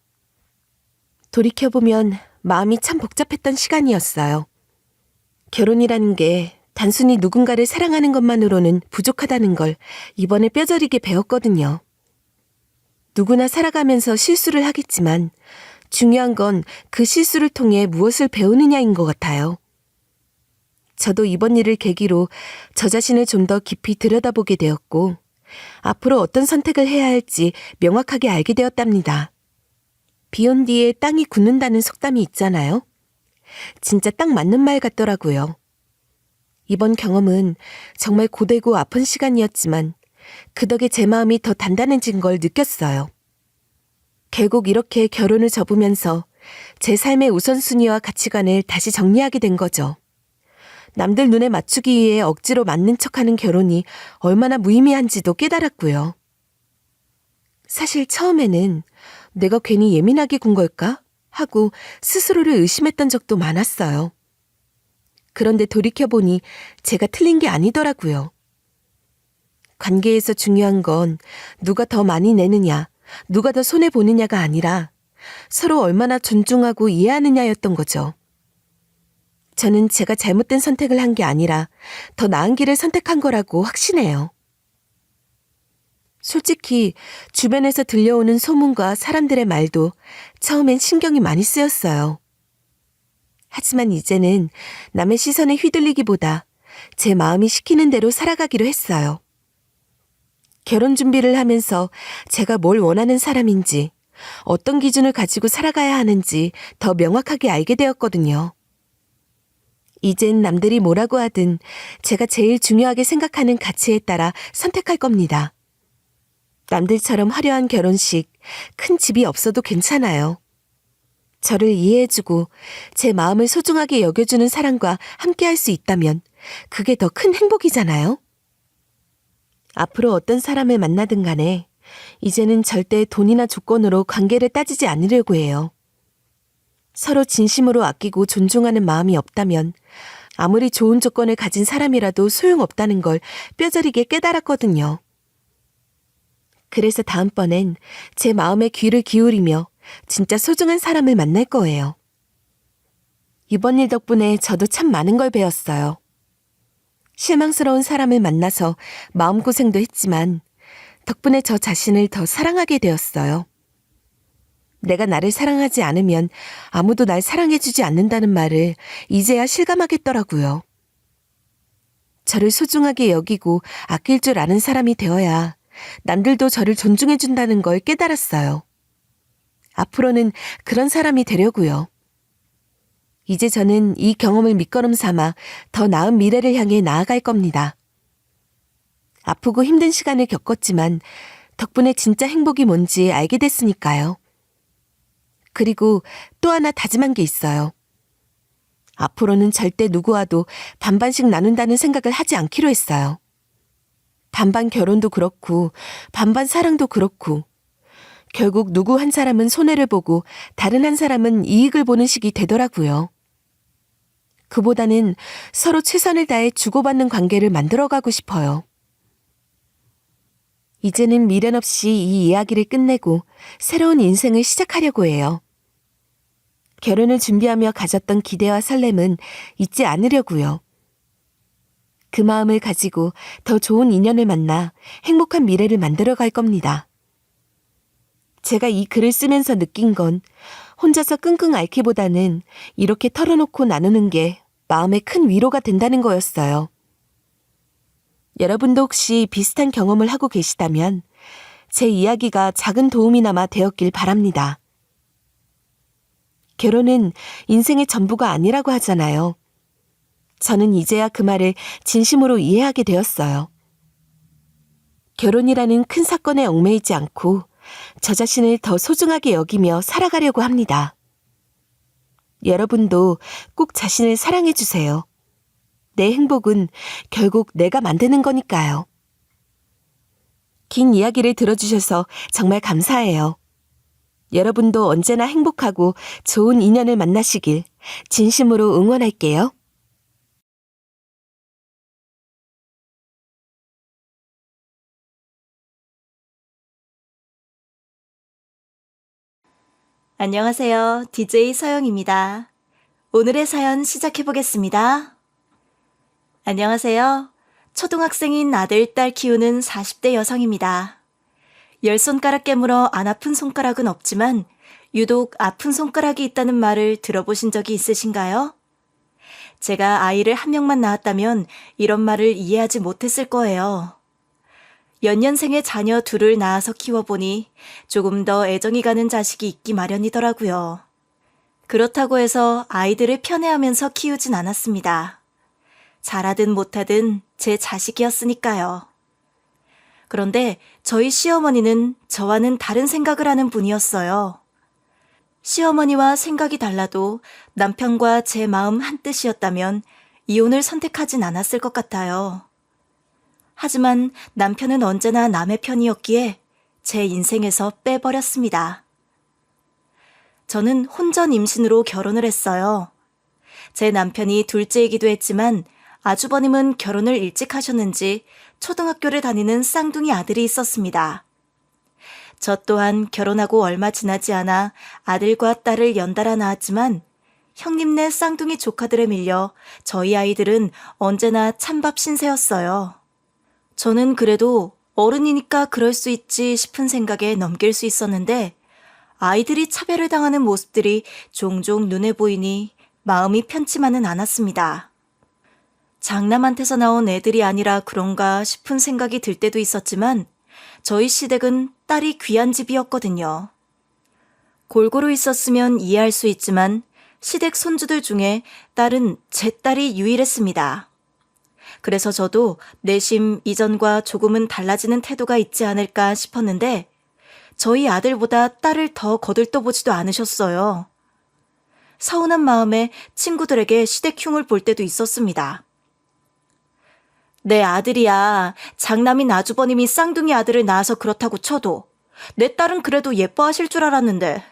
돌이켜보면 마음이 참 복잡했던 시간이었어요. 결혼이라는 게 단순히 누군가를 사랑하는 것만으로는 부족하다는 걸 이번에 뼈저리게 배웠거든요. 누구나 살아가면서 실수를 하겠지만 중요한 건 그 실수를 통해 무엇을 배우느냐인 것 같아요. 저도 이번 일을 계기로 저 자신을 좀 더 깊이 들여다보게 되었고 앞으로 어떤 선택을 해야 할지 명확하게 알게 되었답니다. 비 온 뒤에 땅이 굳는다는 속담이 있잖아요. 진짜 딱 맞는 말 같더라고요. 이번 경험은 정말 고되고 아픈 시간이었지만 그 덕에 제 마음이 더 단단해진 걸 느꼈어요. 결국 이렇게 결혼을 접으면서 제 삶의 우선순위와 가치관을 다시 정리하게 된 거죠. 남들 눈에 맞추기 위해 억지로 맞는 척하는 결혼이 얼마나 무의미한지도 깨달았고요. 사실 처음에는 내가 괜히 예민하게 군 걸까? 하고 스스로를 의심했던 적도 많았어요. 그런데 돌이켜보니 제가 틀린 게 아니더라고요. 관계에서 중요한 건 누가 더 많이 내느냐, 누가 더 손해보느냐가 아니라 서로 얼마나 존중하고 이해하느냐였던 거죠. 저는 제가 잘못된 선택을 한 게 아니라 더 나은 길을 선택한 거라고 확신해요. 솔직히 주변에서 들려오는 소문과 사람들의 말도 처음엔 신경이 많이 쓰였어요. 하지만 이제는 남의 시선에 휘둘리기보다 제 마음이 시키는 대로 살아가기로 했어요. 결혼 준비를 하면서 제가 뭘 원하는 사람인지, 어떤 기준을 가지고 살아가야 하는지 더 명확하게 알게 되었거든요. 이젠 남들이 뭐라고 하든 제가 제일 중요하게 생각하는 가치에 따라 선택할 겁니다. 남들처럼 화려한 결혼식, 큰 집이 없어도 괜찮아요. 저를 이해해주고 제 마음을 소중하게 여겨주는 사람과 함께할 수 있다면 그게 더 큰 행복이잖아요. 앞으로 어떤 사람을 만나든 간에 이제는 절대 돈이나 조건으로 관계를 따지지 않으려고 해요. 서로 진심으로 아끼고 존중하는 마음이 없다면 아무리 좋은 조건을 가진 사람이라도 소용없다는 걸 뼈저리게 깨달았거든요. 그래서 다음번엔 제 마음에 귀를 기울이며 진짜 소중한 사람을 만날 거예요. 이번 일 덕분에 저도 참 많은 걸 배웠어요. 실망스러운 사람을 만나서 마음고생도 했지만 덕분에 저 자신을 더 사랑하게 되었어요. 내가 나를 사랑하지 않으면 아무도 날 사랑해주지 않는다는 말을 이제야 실감하겠더라고요. 저를 소중하게 여기고 아낄 줄 아는 사람이 되어야 남들도 저를 존중해준다는 걸 깨달았어요. 앞으로는 그런 사람이 되려고요. 이제 저는 이 경험을 밑거름 삼아 더 나은 미래를 향해 나아갈 겁니다. 아프고 힘든 시간을 겪었지만 덕분에 진짜 행복이 뭔지 알게 됐으니까요. 그리고 또 하나 다짐한 게 있어요. 앞으로는 절대 누구와도 반반씩 나눈다는 생각을 하지 않기로 했어요. 반반 결혼도 그렇고 반반 사랑도 그렇고 결국 누구 한 사람은 손해를 보고 다른 한 사람은 이익을 보는 식이 되더라고요. 그보다는 서로 최선을 다해 주고받는 관계를 만들어가고 싶어요. 이제는 미련 없이 이 이야기를 끝내고 새로운 인생을 시작하려고 해요. 결혼을 준비하며 가졌던 기대와 설렘은 잊지 않으려고요. 그 마음을 가지고 더 좋은 인연을 만나 행복한 미래를 만들어 갈 겁니다. 제가 이 글을 쓰면서 느낀 건 혼자서 끙끙 앓기보다는 이렇게 털어놓고 나누는 게 마음에 큰 위로가 된다는 거였어요. 여러분도 혹시 비슷한 경험을 하고 계시다면 제 이야기가 작은 도움이나마 되었길 바랍니다. 결혼은 인생의 전부가 아니라고 하잖아요. 저는 이제야 그 말을 진심으로 이해하게 되었어요. 결혼이라는 큰 사건에 얽매이지 않고 저 자신을 더 소중하게 여기며 살아가려고 합니다. 여러분도 꼭 자신을 사랑해 주세요. 내 행복은 결국 내가 만드는 거니까요. 긴 이야기를 들어주셔서 정말 감사해요. 여러분도 언제나 행복하고 좋은 인연을 만나시길 진심으로 응원할게요. 안녕하세요. DJ 서영입니다. 오늘의 사연 시작해 보겠습니다. 안녕하세요. 초등학생인 아들, 딸 키우는 40대 여성입니다. 10손가락 깨물어 안 아픈 손가락은 없지만 유독 아픈 손가락이 있다는 말을 들어보신 적이 있으신가요? 제가 아이를 한 명만 낳았다면 이런 말을 이해하지 못했을 거예요. 연년생의 자녀 둘을 낳아서 키워보니 조금 더 애정이 가는 자식이 있기 마련이더라고요. 그렇다고 해서 아이들을 편애하면서 키우진 않았습니다. 잘하든 못하든 제 자식이었으니까요. 그런데 저희 시어머니는 저와는 다른 생각을 하는 분이었어요. 시어머니와 생각이 달라도 남편과 제 마음 한뜻이었다면 이혼을 선택하진 않았을 것 같아요. 하지만 남편은 언제나 남의 편이었기에 제 인생에서 빼버렸습니다. 저는 혼전 임신으로 결혼을 했어요. 제 남편이 둘째이기도 했지만 아주버님은 결혼을 일찍 하셨는지 초등학교를 다니는 쌍둥이 아들이 있었습니다. 저 또한 결혼하고 얼마 지나지 않아 아들과 딸을 연달아 낳았지만 형님네 쌍둥이 조카들에 밀려 저희 아이들은 언제나 찬밥 신세였어요. 저는 그래도 어른이니까 그럴 수 있지 싶은 생각에 넘길 수 있었는데 아이들이 차별을 당하는 모습들이 종종 눈에 보이니 마음이 편치만은 않았습니다. 장남한테서 나온 애들이 아니라 그런가 싶은 생각이 들 때도 있었지만 저희 시댁은 딸이 귀한 집이었거든요. 골고루 있었으면 이해할 수 있지만 시댁 손주들 중에 딸은 제 딸이 유일했습니다. 그래서 저도 내심 이전과 조금은 달라지는 태도가 있지 않을까 싶었는데 저희 아들보다 딸을 더 거들떠보지도 않으셨어요. 서운한 마음에 친구들에게 시댁 흉을 볼 때도 있었습니다. 내 아들이야. 장남인 아주버님이 쌍둥이 아들을 낳아서 그렇다고 쳐도 내 딸은 그래도 예뻐하실 줄 알았는데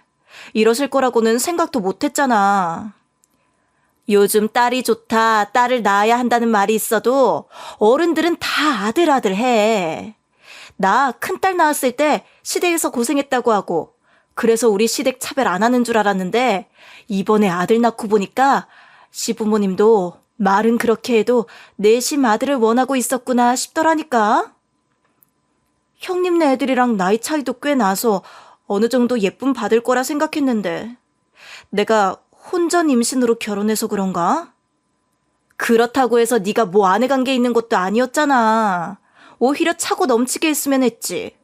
이러실 거라고는 생각도 못했잖아. 요즘 딸이 좋다, 딸을 낳아야 한다는 말이 있어도 어른들은 다 아들 해. 나 큰딸 낳았을 때 시댁에서 고생했다고 하고 그래서 우리 시댁 차별 안 하는 줄 알았는데 이번에 아들 낳고 보니까 시부모님도 말은 그렇게 해도 내심 아들을 원하고 있었구나 싶더라니까. 형님네 애들이랑 나이 차이도 꽤 나서 어느 정도 예쁨 받을 거라 생각했는데 내가 혼전 임신으로 결혼해서 그런가? 그렇다고 해서 네가 뭐 아내 관계 있는 것도 아니었잖아. 오히려 차고 넘치게 했으면 했지.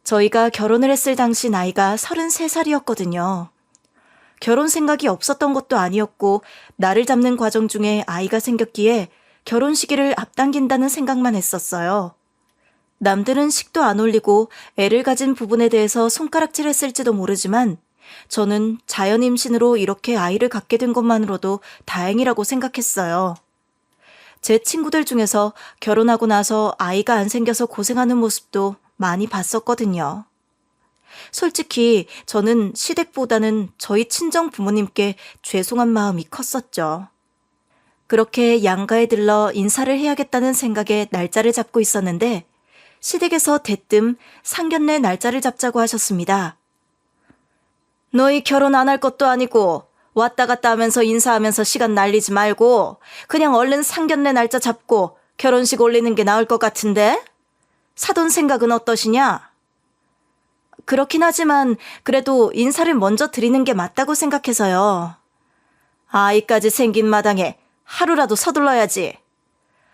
저희가 결혼을 했을 당시 나이가 33살이었거든요. 결혼 생각이 없었던 것도 아니었고 나를 잡는 과정 중에 아이가 생겼기에 결혼 시기를 앞당긴다는 생각만 했었어요. 남들은 식도 안 올리고 애를 가진 부분에 대해서 손가락질했을지도 모르지만 저는 자연 임신으로 이렇게 아이를 갖게 된 것만으로도 다행이라고 생각했어요. 제 친구들 중에서 결혼하고 나서 아이가 안 생겨서 고생하는 모습도 많이 봤었거든요. 솔직히 저는 시댁보다는 저희 친정 부모님께 죄송한 마음이 컸었죠. 그렇게 양가에 들러 인사를 해야겠다는 생각에 날짜를 잡고 있었는데 시댁에서 대뜸 상견례 날짜를 잡자고 하셨습니다. 너희 결혼 안 할 것도 아니고 왔다 갔다 하면서 인사하면서 시간 날리지 말고 그냥 얼른 상견례 날짜 잡고 결혼식 올리는 게 나을 것 같은데? 사돈 생각은 어떠시냐? 그렇긴 하지만 그래도 인사를 먼저 드리는 게 맞다고 생각해서요. 아이까지 생긴 마당에 하루라도 서둘러야지.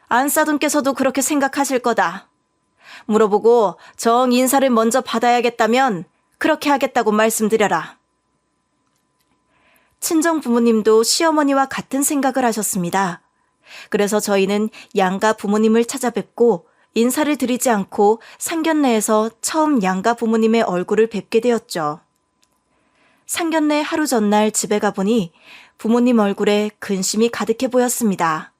안사돈께서도 그렇게 생각하실 거다. 물어보고 정 인사를 먼저 받아야겠다면 그렇게 하겠다고 말씀드려라. 친정 부모님도 시어머니와 같은 생각을 하셨습니다. 그래서 저희는 양가 부모님을 찾아뵙고 인사를 드리지 않고 상견례에서 처음 양가 부모님의 얼굴을 뵙게 되었죠. 상견례 하루 전날 집에 가보니 부모님 얼굴에 근심이 가득해 보였습니다.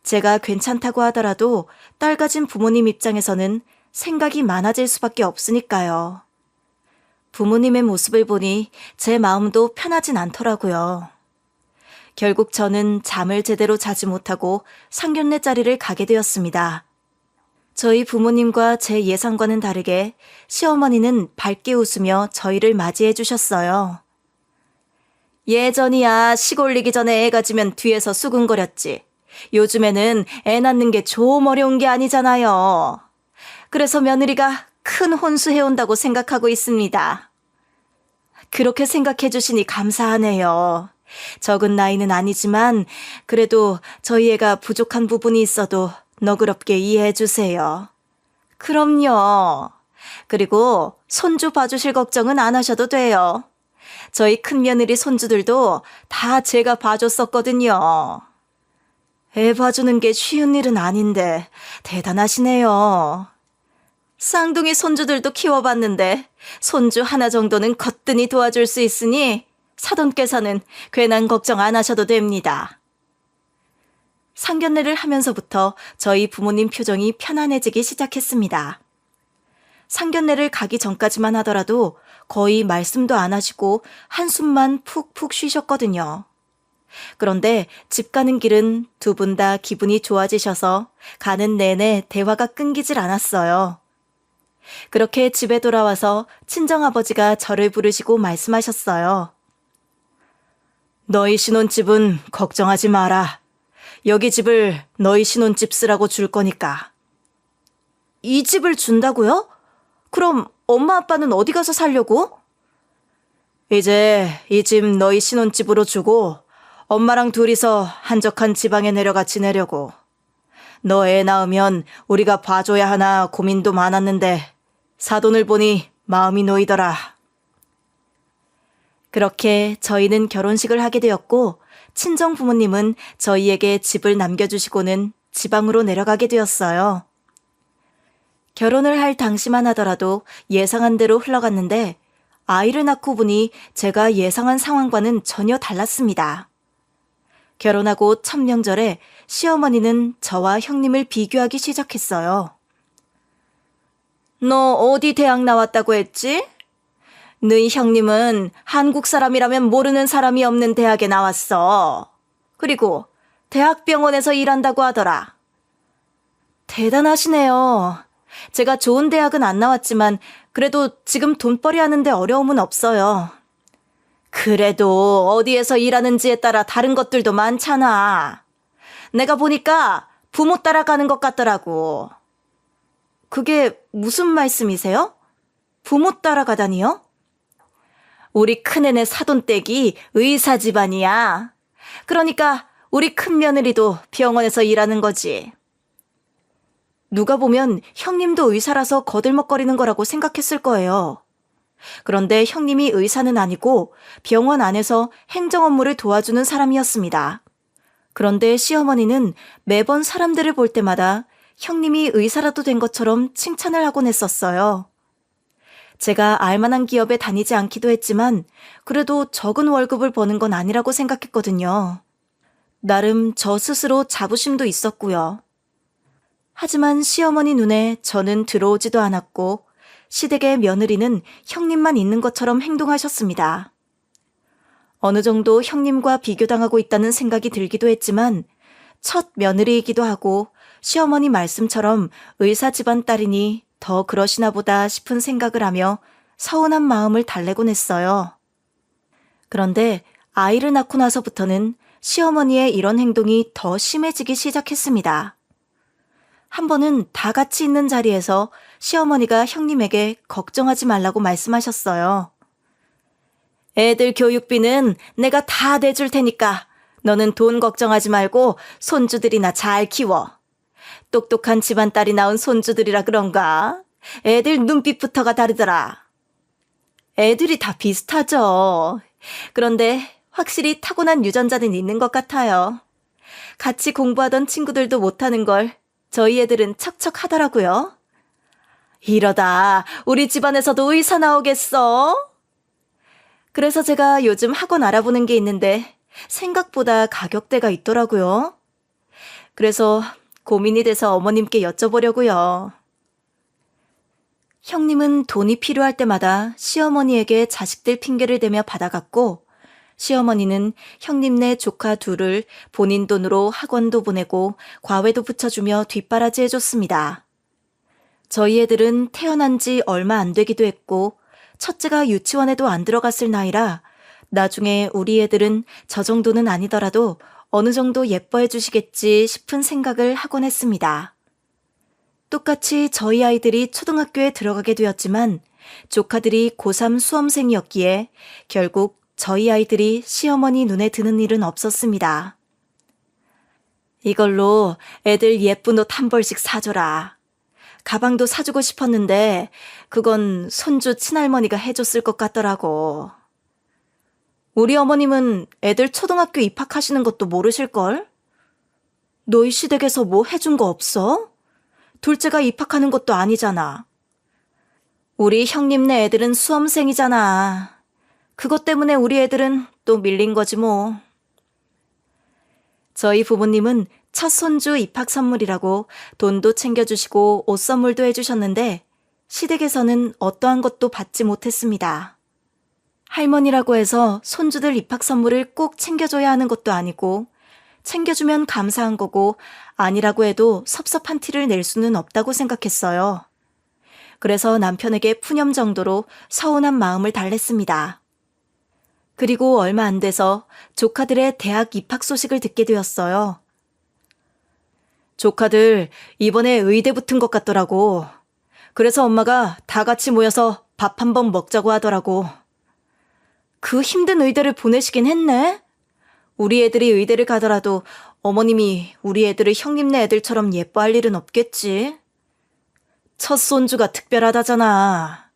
제가 괜찮다고 하더라도 딸 가진 부모님 입장에서는 생각이 많아질 수밖에 없으니까요. 부모님의 모습을 보니 제 마음도 편하진 않더라고요. 결국 저는 잠을 제대로 자지 못하고 상견례 자리를 가게 되었습니다. 저희 부모님과 제 예상과는 다르게 시어머니는 밝게 웃으며 저희를 맞이해 주셨어요. 예전이야 시골리기 전에 애 가지면 뒤에서 수근거렸지. 요즘에는 애 낳는 게 좀 어려운 게 아니잖아요. 그래서 며느리가 큰 혼수해온다고 생각하고 있습니다. 그렇게 생각해 주시니 감사하네요. 적은 나이는 아니지만 그래도 저희 애가 부족한 부분이 있어도 너그럽게 이해해 주세요. 그럼요. 그리고 손주 봐주실 걱정은 안 하셔도 돼요. 저희 큰며느리 손주들도 다 제가 봐줬었거든요. 애 봐주는 게 쉬운 일은 아닌데 대단하시네요. 쌍둥이 손주들도 키워봤는데 손주 하나 정도는 거뜬히 도와줄 수 있으니 사돈께서는 괜한 걱정 안 하셔도 됩니다. 상견례를 하면서부터 저희 부모님 표정이 편안해지기 시작했습니다. 상견례를 가기 전까지만 하더라도 거의 말씀도 안 하시고 한숨만 푹푹 쉬셨거든요. 그런데 집 가는 길은 두 분 다 기분이 좋아지셔서 가는 내내 대화가 끊기질 않았어요. 그렇게 집에 돌아와서 친정아버지가 저를 부르시고 말씀하셨어요. 너희 신혼집은 걱정하지 마라. 여기 집을 너희 신혼집 쓰라고 줄 거니까. 이 집을 준다고요? 그럼 엄마 아빠는 어디 가서 살려고? 이제 이 집 너희 신혼집으로 주고 엄마랑 둘이서 한적한 지방에 내려가 지내려고. 너 애 낳으면 우리가 봐줘야 하나 고민도 많았는데 사돈을 보니 마음이 놓이더라. 그렇게 저희는 결혼식을 하게 되었고 친정 부모님은 저희에게 집을 남겨주시고는 지방으로 내려가게 되었어요. 결혼을 할 당시만 하더라도 예상한 대로 흘러갔는데 아이를 낳고 보니 제가 예상한 상황과는 전혀 달랐습니다. 결혼하고 첫 명절에 시어머니는 저와 형님을 비교하기 시작했어요. 너 어디 대학 나왔다고 했지? 너희 형님은 한국 사람이라면 모르는 사람이 없는 대학에 나왔어. 그리고 대학병원에서 일한다고 하더라. 대단하시네요. 제가 좋은 대학은 안 나왔지만 그래도 지금 돈벌이 하는데 어려움은 없어요. 그래도 어디에서 일하는지에 따라 다른 것들도 많잖아. 내가 보니까 부모 따라가는 것 같더라고. 그게 무슨 말씀이세요? 부모 따라가다니요? 우리 큰애네 사돈댁이 의사 집안이야. 그러니까 우리 큰며느리도 병원에서 일하는 거지. 누가 보면 형님도 의사라서 거들먹거리는 거라고 생각했을 거예요. 그런데 형님이 의사는 아니고 병원 안에서 행정 업무를 도와주는 사람이었습니다. 그런데 시어머니는 매번 사람들을 볼 때마다 형님이 의사라도 된 것처럼 칭찬을 하곤 했었어요. 제가 알만한 기업에 다니지 않기도 했지만 그래도 적은 월급을 버는 건 아니라고 생각했거든요. 나름 저 스스로 자부심도 있었고요. 하지만 시어머니 눈에 저는 들어오지도 않았고 시댁의 며느리는 형님만 있는 것처럼 행동하셨습니다. 어느 정도 형님과 비교당하고 있다는 생각이 들기도 했지만 첫 며느리이기도 하고 시어머니 말씀처럼 의사 집안 딸이니 더 그러시나 보다 싶은 생각을 하며 서운한 마음을 달래곤 했어요. 그런데 아이를 낳고 나서부터는 시어머니의 이런 행동이 더 심해지기 시작했습니다. 한 번은 다 같이 있는 자리에서 시어머니가 형님에게 걱정하지 말라고 말씀하셨어요. 애들 교육비는 내가 다 내줄 테니까 너는 돈 걱정하지 말고 손주들이나 잘 키워. 똑똑한 집안딸이 낳은 손주들이라 그런가? 애들 눈빛부터가 다르더라. 애들이 다 비슷하죠. 그런데 확실히 타고난 유전자는 있는 것 같아요. 같이 공부하던 친구들도 못하는 걸 저희 애들은 척척 하더라고요. 이러다 우리 집안에서도 의사 나오겠어? 그래서 제가 요즘 학원 알아보는 게 있는데 생각보다 가격대가 있더라고요. 그래서 고민이 돼서 어머님께 여쭤보려고요. 형님은 돈이 필요할 때마다 시어머니에게 자식들 핑계를 대며 받아갔고, 시어머니는 형님네 조카 둘을 본인 돈으로 학원도 보내고 과외도 붙여주며 뒷바라지 해줬습니다. 저희 애들은 태어난 지 얼마 안 되기도 했고 첫째가 유치원에도 안 들어갔을 나이라 나중에 우리 애들은 저 정도는 아니더라도 어느 정도 예뻐해 주시겠지 싶은 생각을 하곤 했습니다. 똑같이 저희 아이들이 초등학교에 들어가게 되었지만 조카들이 고3 수험생이었기에 결국 저희 아이들이 시어머니 눈에 드는 일은 없었습니다. 이걸로 애들 예쁜 옷 한 벌씩 사줘라. 가방도 사주고 싶었는데 그건 손주 친할머니가 해줬을 것 같더라고. 우리 어머님은 애들 초등학교 입학하시는 것도 모르실걸? 너희 시댁에서 뭐 해준 거 없어? 둘째가 입학하는 것도 아니잖아. 우리 형님네 애들은 수험생이잖아. 그것 때문에 우리 애들은 또 밀린 거지 뭐. 저희 부모님은 첫 손주 입학 선물이라고 돈도 챙겨주시고 옷 선물도 해주셨는데 시댁에서는 어떠한 것도 받지 못했습니다. 할머니라고 해서 손주들 입학 선물을 꼭 챙겨줘야 하는 것도 아니고 챙겨주면 감사한 거고 아니라고 해도 섭섭한 티를 낼 수는 없다고 생각했어요. 그래서 남편에게 푸념 정도로 서운한 마음을 달랬습니다. 그리고 얼마 안 돼서 조카들의 대학 입학 소식을 듣게 되었어요. 조카들 이번에 의대 붙은 것 같더라고. 그래서 엄마가 다 같이 모여서 밥 한번 먹자고 하더라고. 그 힘든 의대를 보내시긴 했네. 우리 애들이 의대를 가더라도 어머님이 우리 애들을 형님네 애들처럼 예뻐할 일은 없겠지. 첫 손주가 특별하다잖아.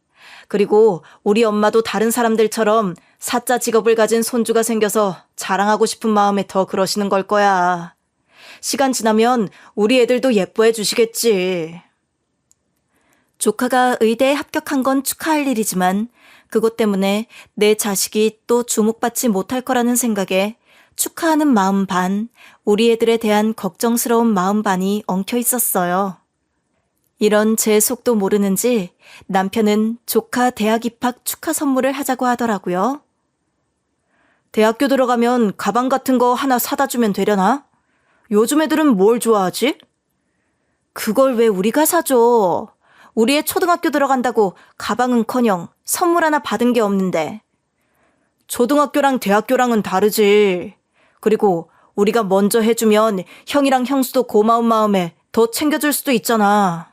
그리고 우리 엄마도 다른 사람들처럼 사자 직업을 가진 손주가 생겨서 자랑하고 싶은 마음에 더 그러시는 걸 거야. 시간 지나면 우리 애들도 예뻐해 주시겠지. 조카가 의대에 합격한 건 축하할 일이지만 그것 때문에 내 자식이 또 주목받지 못할 거라는 생각에 축하하는 마음 반, 우리 애들에 대한 걱정스러운 마음 반이 엉켜 있었어요. 이런 제 속도 모르는지 남편은 조카 대학 입학 축하 선물을 하자고 하더라고요. 대학교 들어가면 가방 같은 거 하나 사다 주면 되려나? 요즘 애들은 뭘 좋아하지? 그걸 왜 우리가 사줘? 우리 애 초등학교 들어간다고 가방은커녕 선물 하나 받은 게 없는데. 초등학교랑 대학교랑은 다르지. 그리고 우리가 먼저 해주면 형이랑 형수도 고마운 마음에 더 챙겨줄 수도 있잖아.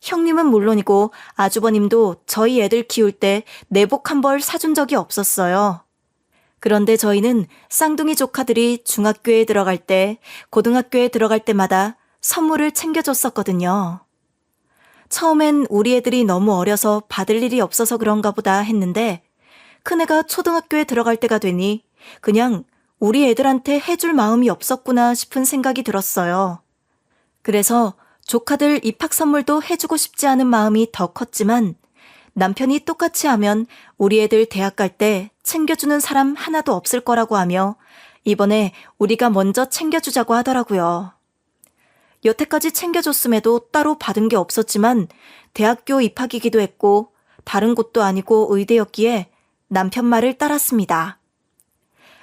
형님은 물론이고 아주버님도 저희 애들 키울 때 내복 한 벌 사준 적이 없었어요. 그런데 저희는 쌍둥이 조카들이 중학교에 들어갈 때, 고등학교에 들어갈 때마다 선물을 챙겨줬었거든요. 처음엔 우리 애들이 너무 어려서 받을 일이 없어서 그런가 보다 했는데 큰애가 초등학교에 들어갈 때가 되니 그냥 우리 애들한테 해줄 마음이 없었구나 싶은 생각이 들었어요. 그래서 조카들 입학 선물도 해주고 싶지 않은 마음이 더 컸지만 남편이 똑같이 하면 우리 애들 대학 갈 때 챙겨주는 사람 하나도 없을 거라고 하며 이번에 우리가 먼저 챙겨주자고 하더라고요. 여태까지 챙겨줬음에도 따로 받은 게 없었지만 대학교 입학이기도 했고 다른 곳도 아니고 의대였기에 남편 말을 따랐습니다.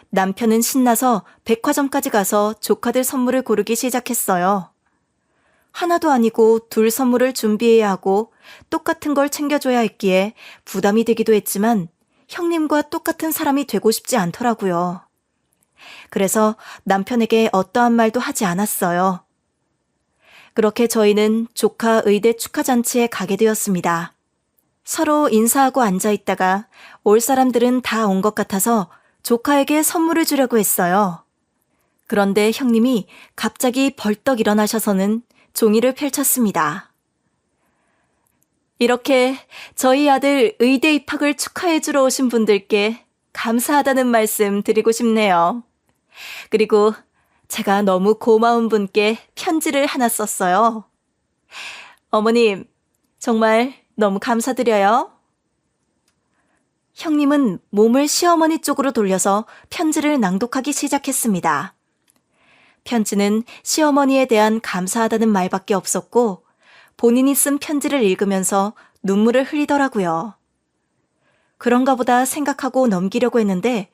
남편은 신나서 백화점까지 가서 조카들 선물을 고르기 시작했어요. 하나도 아니고 둘 선물을 준비해야 하고 똑같은 걸 챙겨줘야 했기에 부담이 되기도 했지만 형님과 똑같은 사람이 되고 싶지 않더라고요. 그래서 남편에게 어떠한 말도 하지 않았어요. 그렇게 저희는 조카 의대 축하잔치에 가게 되었습니다. 서로 인사하고 앉아있다가 올 사람들은 다 온 것 같아서 조카에게 선물을 주려고 했어요. 그런데 형님이 갑자기 벌떡 일어나셔서는 종이를 펼쳤습니다. 이렇게 저희 아들 의대 입학을 축하해주러 오신 분들께 감사하다는 말씀 드리고 싶네요. 그리고 제가 너무 고마운 분께 편지를 하나 썼어요. 어머님, 정말 너무 감사드려요. 형님은 몸을 시어머니 쪽으로 돌려서 편지를 낭독하기 시작했습니다. 편지는 시어머니에 대한 감사하다는 말밖에 없었고 본인이 쓴 편지를 읽으면서 눈물을 흘리더라고요. 그런가 보다 생각하고 넘기려고 했는데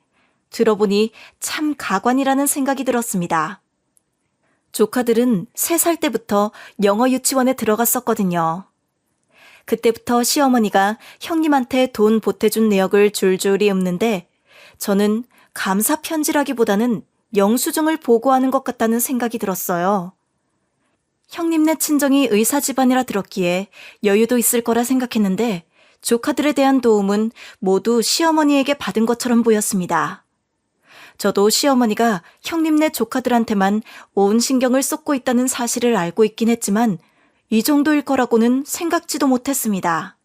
들어보니 참 가관이라는 생각이 들었습니다. 조카들은 3살 때부터 영어 유치원에 들어갔었거든요. 그때부터 시어머니가 형님한테 돈 보태준 내역을 줄줄이 읊는데 저는 감사 편지라기보다는 영수증을 보고하는 것 같다는 생각이 들었어요. 형님네 친정이 의사 집안이라 들었기에 여유도 있을 거라 생각했는데 조카들에 대한 도움은 모두 시어머니에게 받은 것처럼 보였습니다. 저도 시어머니가 형님네 조카들한테만 온 신경을 쏟고 있다는 사실을 알고 있긴 했지만 이 정도일 거라고는 생각지도 못했습니다.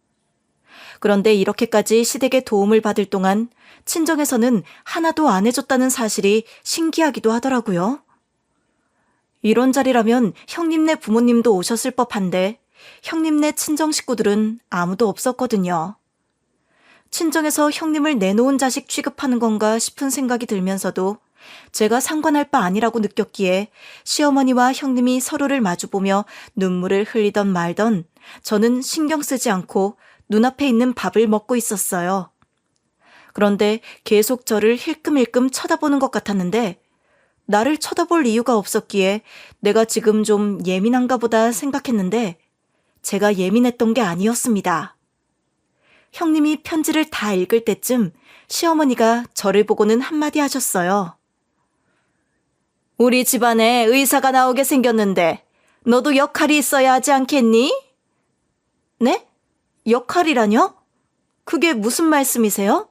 그런데 이렇게까지 시댁의 도움을 받을 동안 친정에서는 하나도 안 해줬다는 사실이 신기하기도 하더라고요. 이런 자리라면 형님네 부모님도 오셨을 법한데 형님네 친정 식구들은 아무도 없었거든요. 친정에서 형님을 내놓은 자식 취급하는 건가 싶은 생각이 들면서도 제가 상관할 바 아니라고 느꼈기에 시어머니와 형님이 서로를 마주보며 눈물을 흘리던 말던 저는 신경 쓰지 않고 눈앞에 있는 밥을 먹고 있었어요. 그런데 계속 저를 힐끔힐끔 쳐다보는 것 같았는데 나를 쳐다볼 이유가 없었기에 내가 지금 좀 예민한가 보다 생각했는데 제가 예민했던 게 아니었습니다. 형님이 편지를 다 읽을 때쯤 시어머니가 저를 보고는 한마디 하셨어요. 우리 집안에 의사가 나오게 생겼는데 너도 역할이 있어야 하지 않겠니? 네? 역할이라뇨? 그게 무슨 말씀이세요?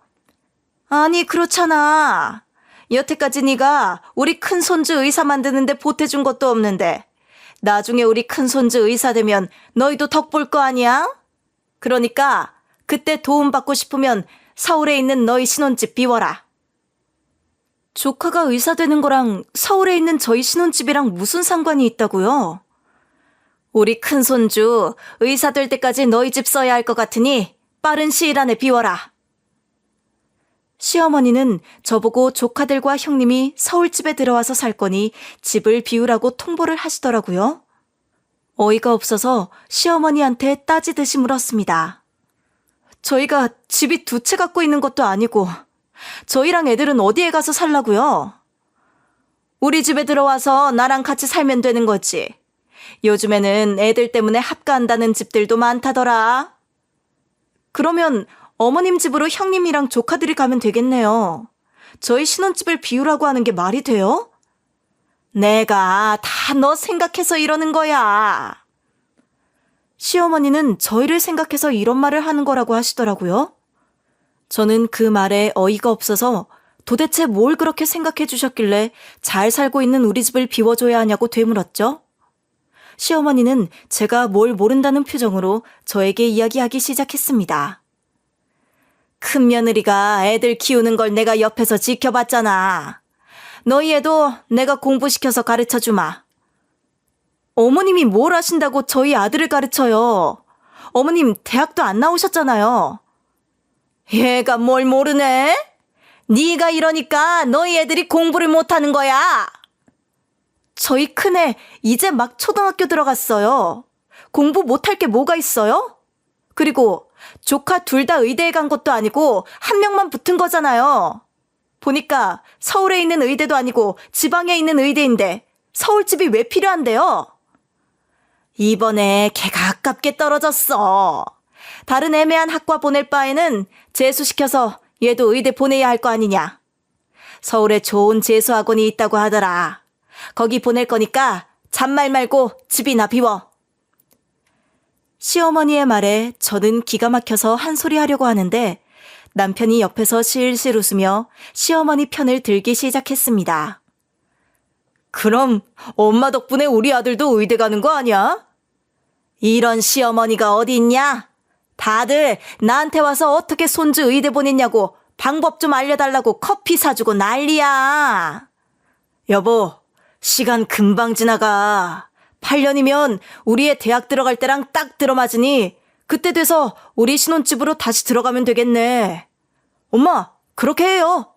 아니 그렇잖아. 여태까지 네가 우리 큰손주 의사 만드는데 보태준 것도 없는데 나중에 우리 큰손주 의사 되면 너희도 덕 볼 거 아니야? 그러니까 그때 도움받고 싶으면 서울에 있는 너희 신혼집 비워라. 조카가 의사 되는 거랑 서울에 있는 저희 신혼집이랑 무슨 상관이 있다고요? 우리 큰손주 의사 될 때까지 너희 집 써야 할 것 같으니 빠른 시일 안에 비워라. 시어머니는 저보고 조카들과 형님이 서울집에 들어와서 살 거니 집을 비우라고 통보를 하시더라고요. 어이가 없어서 시어머니한테 따지듯이 물었습니다. 저희가 집이 2채 갖고 있는 것도 아니고 저희랑 애들은 어디에 가서 살라고요? 우리 집에 들어와서 나랑 같이 살면 되는 거지. 요즘에는 애들 때문에 합가한다는 집들도 많다더라. 그러면 어머님 집으로 형님이랑 조카들이 가면 되겠네요. 저희 신혼집을 비우라고 하는 게 말이 돼요? 내가 다 너 생각해서 이러는 거야. 시어머니는 저희를 생각해서 이런 말을 하는 거라고 하시더라고요. 저는 그 말에 어이가 없어서 도대체 뭘 그렇게 생각해 주셨길래 잘 살고 있는 우리 집을 비워줘야 하냐고 되물었죠. 시어머니는 제가 뭘 모른다는 표정으로 저에게 이야기하기 시작했습니다. 큰 며느리가 애들 키우는 걸 내가 옆에서 지켜봤잖아. 너희 애도 내가 공부시켜서 가르쳐주마. 어머님이 뭘 하신다고 저희 아들을 가르쳐요. 어머님 대학도 안 나오셨잖아요. 얘가 뭘 모르네? 네가 이러니까 너희 애들이 공부를 못하는 거야. 저희 큰애 이제 막 초등학교 들어갔어요. 공부 못할 게 뭐가 있어요? 그리고 조카 둘 다 의대에 간 것도 아니고 한 명만 붙은 거잖아요. 보니까 서울에 있는 의대도 아니고 지방에 있는 의대인데 서울집이 왜 필요한데요? 이번에 걔가 아깝게 떨어졌어. 다른 애매한 학과 보낼 바에는 재수시켜서 얘도 의대 보내야 할 거 아니냐. 서울에 좋은 재수학원이 있다고 하더라. 거기 보낼 거니까 잔말 말고 집이나 비워. 시어머니의 말에 저는 기가 막혀서 한 소리 하려고 하는데 남편이 옆에서 실실 웃으며 시어머니 편을 들기 시작했습니다. 그럼 엄마 덕분에 우리 아들도 의대 가는 거 아니야? 이런 시어머니가 어디 있냐? 다들 나한테 와서 어떻게 손주 의대 보냈냐고 방법 좀 알려달라고 커피 사주고 난리야. 여보, 시간 금방 지나가. 8년이면 우리의 대학 들어갈 때랑 딱 들어맞으니 그때 돼서 우리 신혼집으로 다시 들어가면 되겠네. 엄마, 그렇게 해요.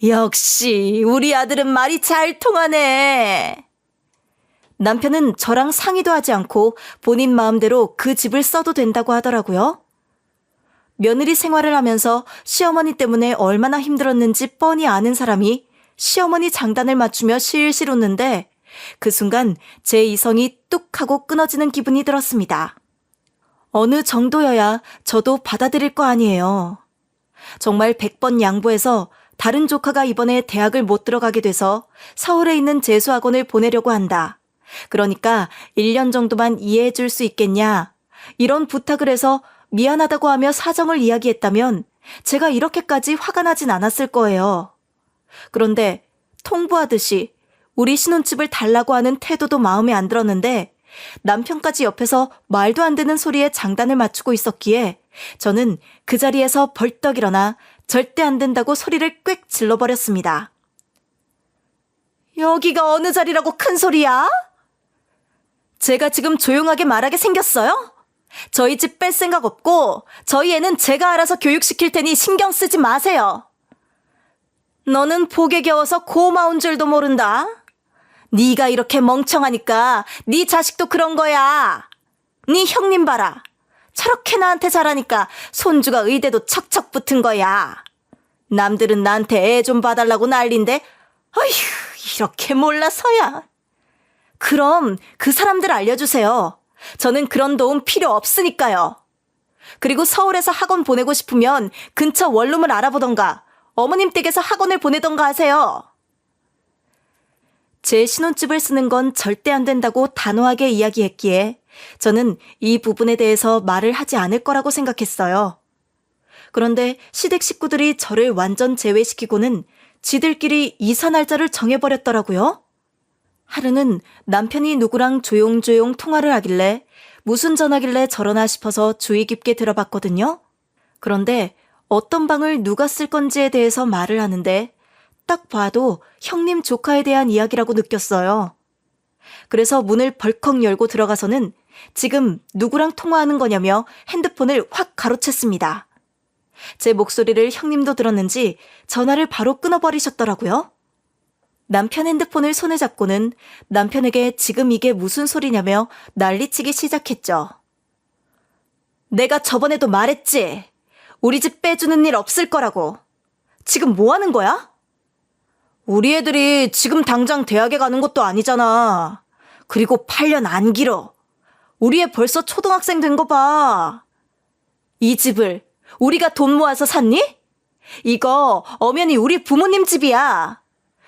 역시 우리 아들은 말이 잘 통하네. 남편은 저랑 상의도 하지 않고 본인 마음대로 그 집을 써도 된다고 하더라고요. 며느리 생활을 하면서 시어머니 때문에 얼마나 힘들었는지 뻔히 아는 사람이 시어머니 장단을 맞추며 실실 웃는데 그 순간 제 이성이 뚝 하고 끊어지는 기분이 들었습니다. 어느 정도여야 저도 받아들일 거 아니에요. 정말 100번 양보해서 다른 조카가 이번에 대학을 못 들어가게 돼서 서울에 있는 재수학원을 보내려고 한다. 그러니까 1년 정도만 이해해 줄 수 있겠냐. 이런 부탁을 해서 미안하다고 하며 사정을 이야기했다면 제가 이렇게까지 화가 나진 않았을 거예요. 그런데 통보하듯이 우리 신혼집을 달라고 하는 태도도 마음에 안 들었는데 남편까지 옆에서 말도 안 되는 소리에 장단을 맞추고 있었기에 저는 그 자리에서 벌떡 일어나 절대 안 된다고 소리를 꽥 질러버렸습니다. 여기가 어느 자리라고 큰 소리야? 제가 지금 조용하게 말하게 생겼어요? 저희 집 뺄 생각 없고 저희 애는 제가 알아서 교육시킬 테니 신경 쓰지 마세요. 너는 복에 겨워서 고마운 줄도 모른다. 네가 이렇게 멍청하니까 네 자식도 그런 거야. 네 형님 봐라. 저렇게 나한테 잘하니까 손주가 의대도 척척 붙은 거야. 남들은 나한테 애 좀 봐달라고 난린데 어휴 이렇게 몰라서야. 그럼 그 사람들 알려주세요. 저는 그런 도움 필요 없으니까요. 그리고 서울에서 학원 보내고 싶으면 근처 원룸을 알아보던가 어머님 댁에서 학원을 보내던가 하세요. 제 신혼집을 쓰는 건 절대 안 된다고 단호하게 이야기했기에 저는 이 부분에 대해서 말을 하지 않을 거라고 생각했어요. 그런데 시댁 식구들이 저를 완전 제외시키고는 지들끼리 이사 날짜를 정해버렸더라고요. 하루는 남편이 누구랑 조용조용 통화를 하길래 무슨 전화길래 저러나 싶어서 주의 깊게 들어봤거든요. 그런데 어떤 방을 누가 쓸 건지에 대해서 말을 하는데 딱 봐도 형님 조카에 대한 이야기라고 느꼈어요. 그래서 문을 벌컥 열고 들어가서는 지금 누구랑 통화하는 거냐며 핸드폰을 확 가로챘습니다. 제 목소리를 형님도 들었는지 전화를 바로 끊어버리셨더라고요. 남편 핸드폰을 손에 잡고는 남편에게 지금 이게 무슨 소리냐며 난리치기 시작했죠. 내가 저번에도 말했지. 우리 집 빼주는 일 없을 거라고. 지금 뭐 하는 거야? 우리 애들이 지금 당장 대학에 가는 것도 아니잖아. 그리고 8년 안 길어. 우리 애 벌써 초등학생 된 거 봐. 이 집을 우리가 돈 모아서 샀니? 이거 엄연히 우리 부모님 집이야.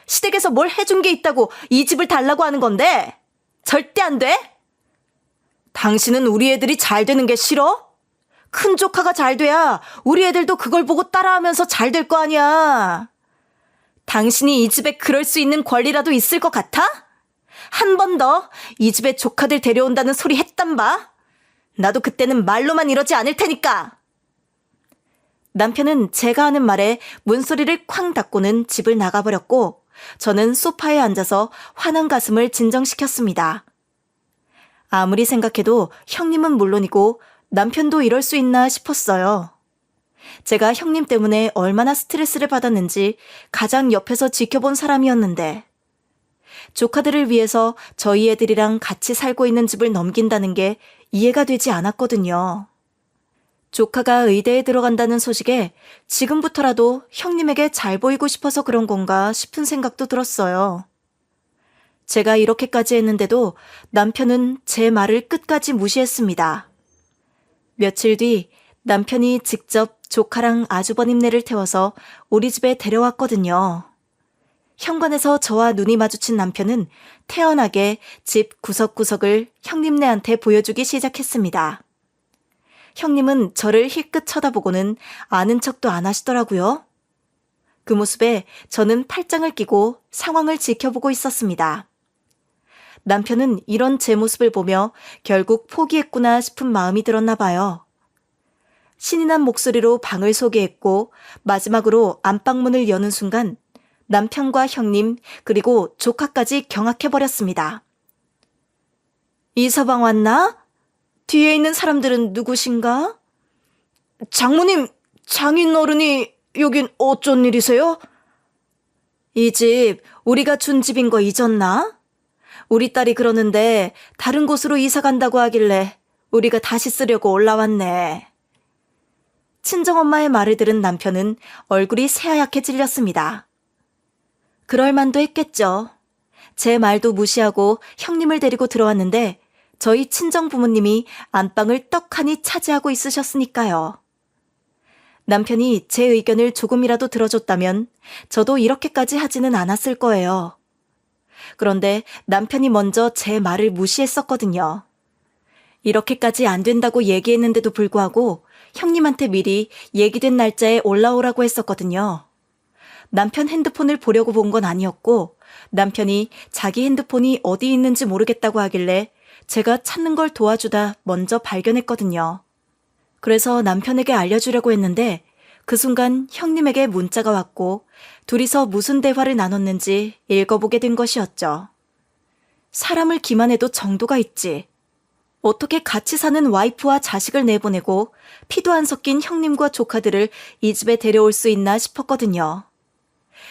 시댁에서 뭘 해준 게 있다고 이 집을 달라고 하는 건데 절대 안 돼. 당신은 우리 애들이 잘 되는 게 싫어? 큰 조카가 잘 돼야 우리 애들도 그걸 보고 따라하면서 잘 될 거 아니야. 당신이 이 집에 그럴 수 있는 권리라도 있을 것 같아? 한 번 더 이 집에 조카들 데려온다는 소리 했단 봐. 나도 그때는 말로만 이러지 않을 테니까. 남편은 제가 하는 말에 문소리를 쾅 닫고는 집을 나가버렸고 저는 소파에 앉아서 화난 가슴을 진정시켰습니다. 아무리 생각해도 형님은 물론이고 남편도 이럴 수 있나 싶었어요. 제가 형님 때문에 얼마나 스트레스를 받았는지 가장 옆에서 지켜본 사람이었는데 조카들을 위해서 저희 애들이랑 같이 살고 있는 집을 넘긴다는 게 이해가 되지 않았거든요. 조카가 의대에 들어간다는 소식에 지금부터라도 형님에게 잘 보이고 싶어서 그런 건가 싶은 생각도 들었어요. 제가 이렇게까지 했는데도 남편은 제 말을 끝까지 무시했습니다. 며칠 뒤 남편이 직접 조카랑 아주버님네를 태워서 우리 집에 데려왔거든요. 현관에서 저와 눈이 마주친 남편은 태연하게 집 구석구석을 형님네한테 보여주기 시작했습니다. 형님은 저를 힐끗 쳐다보고는 아는 척도 안 하시더라고요. 그 모습에 저는 팔짱을 끼고 상황을 지켜보고 있었습니다. 남편은 이런 제 모습을 보며 결국 포기했구나 싶은 마음이 들었나 봐요. 신이 난 목소리로 방을 소개했고 마지막으로 안방문을 여는 순간 남편과 형님 그리고 조카까지 경악해버렸습니다. 이서방 왔나? 뒤에 있는 사람들은 누구신가? 장모님, 장인 어른이 여긴 어쩐 일이세요? 이 집 우리가 준 집인 거 잊었나? 우리 딸이 그러는데 다른 곳으로 이사 간다고 하길래 우리가 다시 쓰려고 올라왔네. 친정엄마의 말을 들은 남편은 얼굴이 새하얗게 찔렸습니다. 그럴 만도 했겠죠. 제 말도 무시하고 형님을 데리고 들어왔는데 저희 친정 부모님이 안방을 떡하니 차지하고 있으셨으니까요. 남편이 제 의견을 조금이라도 들어줬다면 저도 이렇게까지 하지는 않았을 거예요. 그런데 남편이 먼저 제 말을 무시했었거든요. 이렇게까지 안 된다고 얘기했는데도 불구하고 형님한테 미리 얘기된 날짜에 올라오라고 했었거든요. 남편 핸드폰을 보려고 본 건 아니었고 남편이 자기 핸드폰이 어디 있는지 모르겠다고 하길래 제가 찾는 걸 도와주다 먼저 발견했거든요. 그래서 남편에게 알려주려고 했는데 그 순간 형님에게 문자가 왔고 둘이서 무슨 대화를 나눴는지 읽어보게 된 것이었죠. 사람을 기만해도 정도가 있지. 어떻게 같이 사는 와이프와 자식을 내보내고 피도 안 섞인 형님과 조카들을 이 집에 데려올 수 있나 싶었거든요.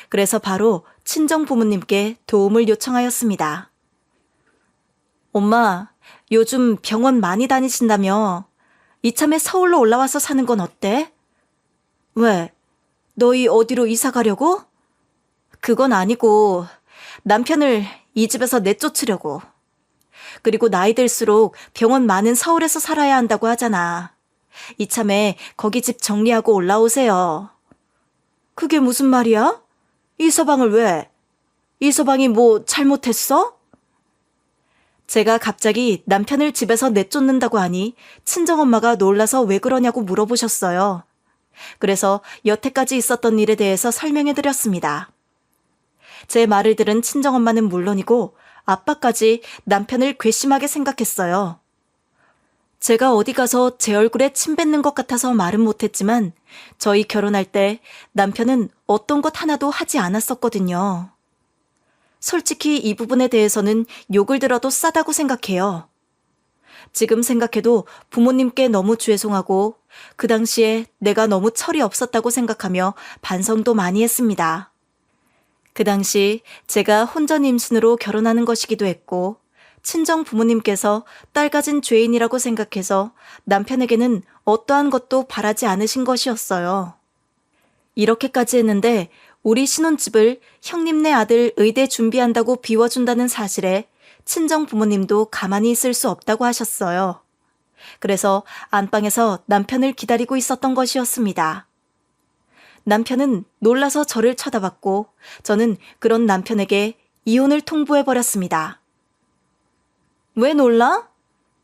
그래서 바로 친정 부모님께 도움을 요청하였습니다. 엄마, 요즘 병원 많이 다니신다며 이참에 서울로 올라와서 사는 건 어때? 왜? 너희 어디로 이사 가려고? 그건 아니고 남편을 이 집에서 내쫓으려고. 그리고 나이 들수록 병원 많은 서울에서 살아야 한다고 하잖아. 이참에 거기 집 정리하고 올라오세요. 그게 무슨 말이야? 이서방을 왜? 이서방이 뭐 잘못했어? 제가 갑자기 남편을 집에서 내쫓는다고 하니 친정엄마가 놀라서 왜 그러냐고 물어보셨어요. 그래서 여태까지 있었던 일에 대해서 설명해드렸습니다. 제 말을 들은 친정엄마는 물론이고 아빠까지 남편을 괘씸하게 생각했어요. 제가 어디 가서 제 얼굴에 침 뱉는 것 같아서 말은 못했지만 저희 결혼할 때 남편은 어떤 것 하나도 하지 않았었거든요. 솔직히 이 부분에 대해서는 욕을 들어도 싸다고 생각해요. 지금 생각해도 부모님께 너무 죄송하고 그 당시에 내가 너무 철이 없었다고 생각하며 반성도 많이 했습니다. 그 당시 제가 혼전 임신으로 결혼하는 것이기도 했고 친정 부모님께서 딸 가진 죄인이라고 생각해서 남편에게는 어떠한 것도 바라지 않으신 것이었어요. 이렇게까지 했는데 우리 신혼집을 형님네 아들 의대 준비한다고 비워준다는 사실에 친정 부모님도 가만히 있을 수 없다고 하셨어요. 그래서 안방에서 남편을 기다리고 있었던 것이었습니다. 남편은 놀라서 저를 쳐다봤고 저는 그런 남편에게 이혼을 통보해버렸습니다. 왜 놀라?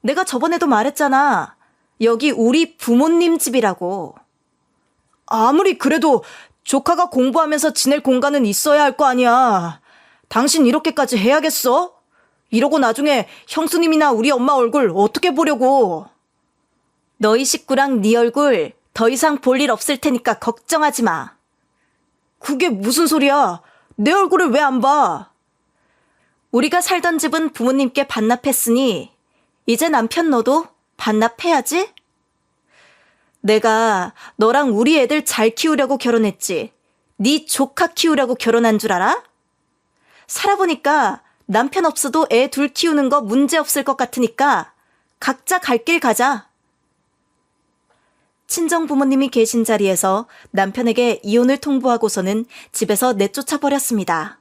내가 저번에도 말했잖아. 여기 우리 부모님 집이라고. 아무리 그래도 조카가 공부하면서 지낼 공간은 있어야 할 거 아니야. 당신 이렇게까지 해야겠어? 이러고 나중에 형수님이나 우리 엄마 얼굴 어떻게 보려고. 너희 식구랑 네 얼굴 더 이상 볼 일 없을 테니까 걱정하지 마. 그게 무슨 소리야? 내 얼굴을 왜 안 봐? 우리가 살던 집은 부모님께 반납했으니 이제 남편 너도 반납해야지? 내가 너랑 우리 애들 잘 키우려고 결혼했지. 네 조카 키우려고 결혼한 줄 알아? 살아보니까 남편 없어도 애 둘 키우는 거 문제 없을 것 같으니까 각자 갈 길 가자. 친정 부모님이 계신 자리에서 남편에게 이혼을 통보하고서는 집에서 내쫓아 버렸습니다.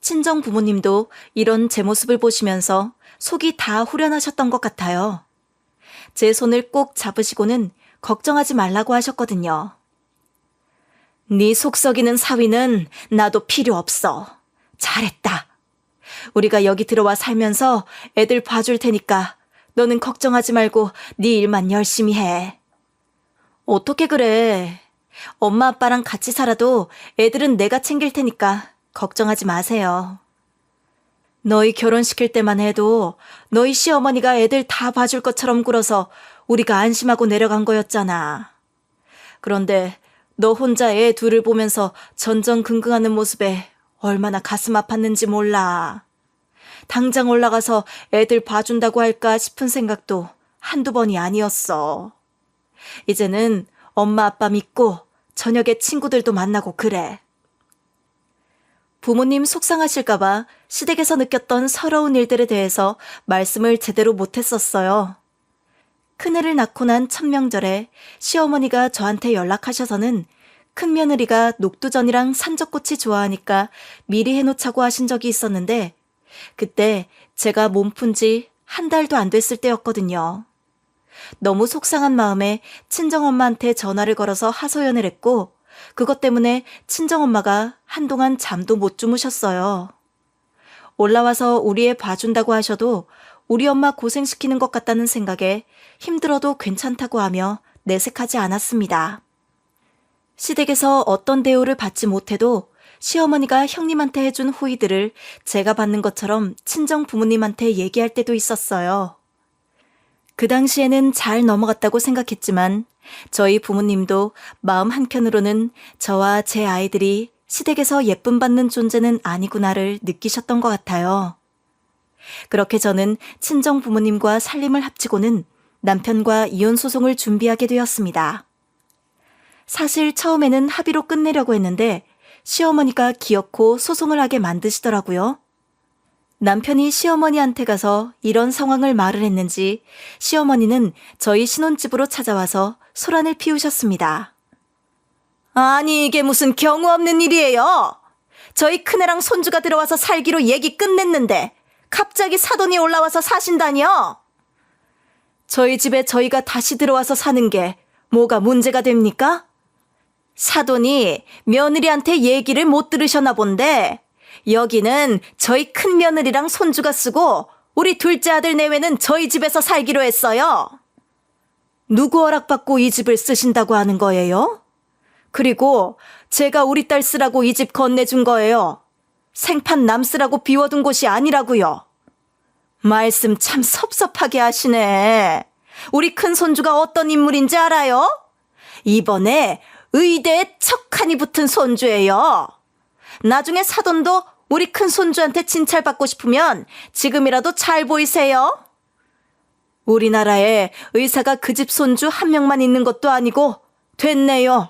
친정 부모님도 이런 제 모습을 보시면서 속이 다 후련하셨던 것 같아요. 제 손을 꼭 잡으시고는 걱정하지 말라고 하셨거든요. 네 속썩이는 사위는 나도 필요 없어. 잘했다. 우리가 여기 들어와 살면서 애들 봐줄 테니까 너는 걱정하지 말고 네 일만 열심히 해. 어떻게 그래? 엄마 아빠랑 같이 살아도 애들은 내가 챙길 테니까 걱정하지 마세요. 너희 결혼시킬 때만 해도 너희 시어머니가 애들 다 봐줄 것처럼 굴어서 우리가 안심하고 내려간 거였잖아. 그런데 너 혼자 애 둘을 보면서 전전긍긍하는 모습에 얼마나 가슴 아팠는지 몰라. 당장 올라가서 애들 봐준다고 할까 싶은 생각도 한두 번이 아니었어. 이제는 엄마 아빠 믿고 저녁에 친구들도 만나고 그래. 부모님 속상하실까봐 시댁에서 느꼈던 서러운 일들에 대해서 말씀을 제대로 못했었어요. 큰애를 낳고 난 첫 명절에 시어머니가 저한테 연락하셔서는 큰며느리가 녹두전이랑 산적꼬치 좋아하니까 미리 해놓자고 하신 적이 있었는데 그때 제가 몸 푼 지 한 달도 안 됐을 때였거든요. 너무 속상한 마음에 친정엄마한테 전화를 걸어서 하소연을 했고 그것 때문에 친정엄마가 한동안 잠도 못 주무셨어요. 올라와서 우리 애 봐준다고 하셔도 우리 엄마 고생시키는 것 같다는 생각에 힘들어도 괜찮다고 하며 내색하지 않았습니다. 시댁에서 어떤 대우를 받지 못해도 시어머니가 형님한테 해준 호의들을 제가 받는 것처럼 친정 부모님한테 얘기할 때도 있었어요. 그 당시에는 잘 넘어갔다고 생각했지만 저희 부모님도 마음 한켠으로는 저와 제 아이들이 시댁에서 예쁨 받는 존재는 아니구나를 느끼셨던 것 같아요. 그렇게 저는 친정 부모님과 살림을 합치고는 남편과 이혼 소송을 준비하게 되었습니다. 사실 처음에는 합의로 끝내려고 했는데 시어머니가 기어코 소송을 하게 만드시더라고요. 남편이 시어머니한테 가서 이런 상황을 말을 했는지 시어머니는 저희 신혼집으로 찾아와서 소란을 피우셨습니다. 아니 이게 무슨 경우 없는 일이에요. 저희 큰애랑 손주가 들어와서 살기로 얘기 끝냈는데 갑자기 사돈이 올라와서 사신다니요? 저희 집에 저희가 다시 들어와서 사는 게 뭐가 문제가 됩니까? 사돈이 며느리한테 얘기를 못 들으셨나 본데 여기는 저희 큰며느리랑 손주가 쓰고 우리 둘째 아들 내외는 저희 집에서 살기로 했어요. 누구 허락받고 이 집을 쓰신다고 하는 거예요? 그리고 제가 우리 딸 쓰라고 이 집 건네준 거예요. 생판 남 쓰라고 비워둔 곳이 아니라고요. 말씀 참 섭섭하게 하시네. 우리 큰 손주가 어떤 인물인지 알아요? 이번에 의대에 척하니 붙은 손주예요. 나중에 사돈도 우리 큰 손주한테 진찰받고 싶으면 지금이라도 잘 보이세요. 우리나라에 의사가 그 집 손주 한 명만 있는 것도 아니고 됐네요.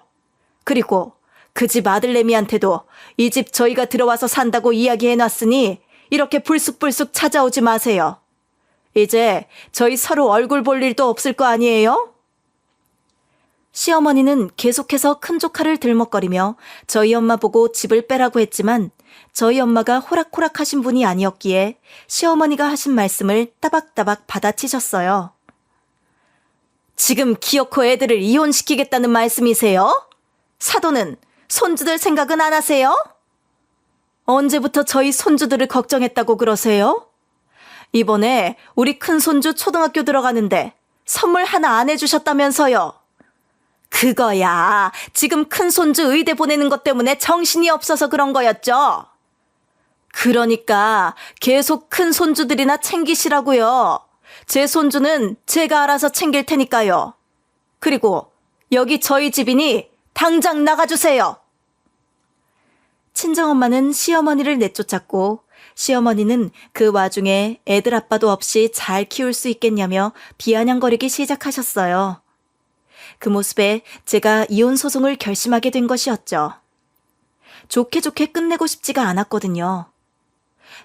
그리고 그 집 아들내미한테도 이 집 저희가 들어와서 산다고 이야기해놨으니 이렇게 불쑥불쑥 찾아오지 마세요. 이제 저희 서로 얼굴 볼 일도 없을 거 아니에요? 시어머니는 계속해서 큰 조카를 들먹거리며 저희 엄마 보고 집을 빼라고 했지만 저희 엄마가 호락호락하신 분이 아니었기에 시어머니가 하신 말씀을 따박따박 받아치셨어요. 지금 기어코 애들을 이혼시키겠다는 말씀이세요? 사돈은 손주들 생각은 안 하세요? 언제부터 저희 손주들을 걱정했다고 그러세요? 이번에 우리 큰 손주 초등학교 들어가는데 선물 하나 안 해주셨다면서요. 그거야 지금 큰 손주 의대 보내는 것 때문에 정신이 없어서 그런 거였죠. 그러니까 계속 큰 손주들이나 챙기시라고요. 제 손주는 제가 알아서 챙길 테니까요. 그리고 여기 저희 집이니 당장 나가주세요. 친정엄마는 시어머니를 내쫓았고 시어머니는 그 와중에 애들 아빠도 없이 잘 키울 수 있겠냐며 비아냥거리기 시작하셨어요. 그 모습에 제가 이혼 소송을 결심하게 된 것이었죠. 좋게 좋게 끝내고 싶지가 않았거든요.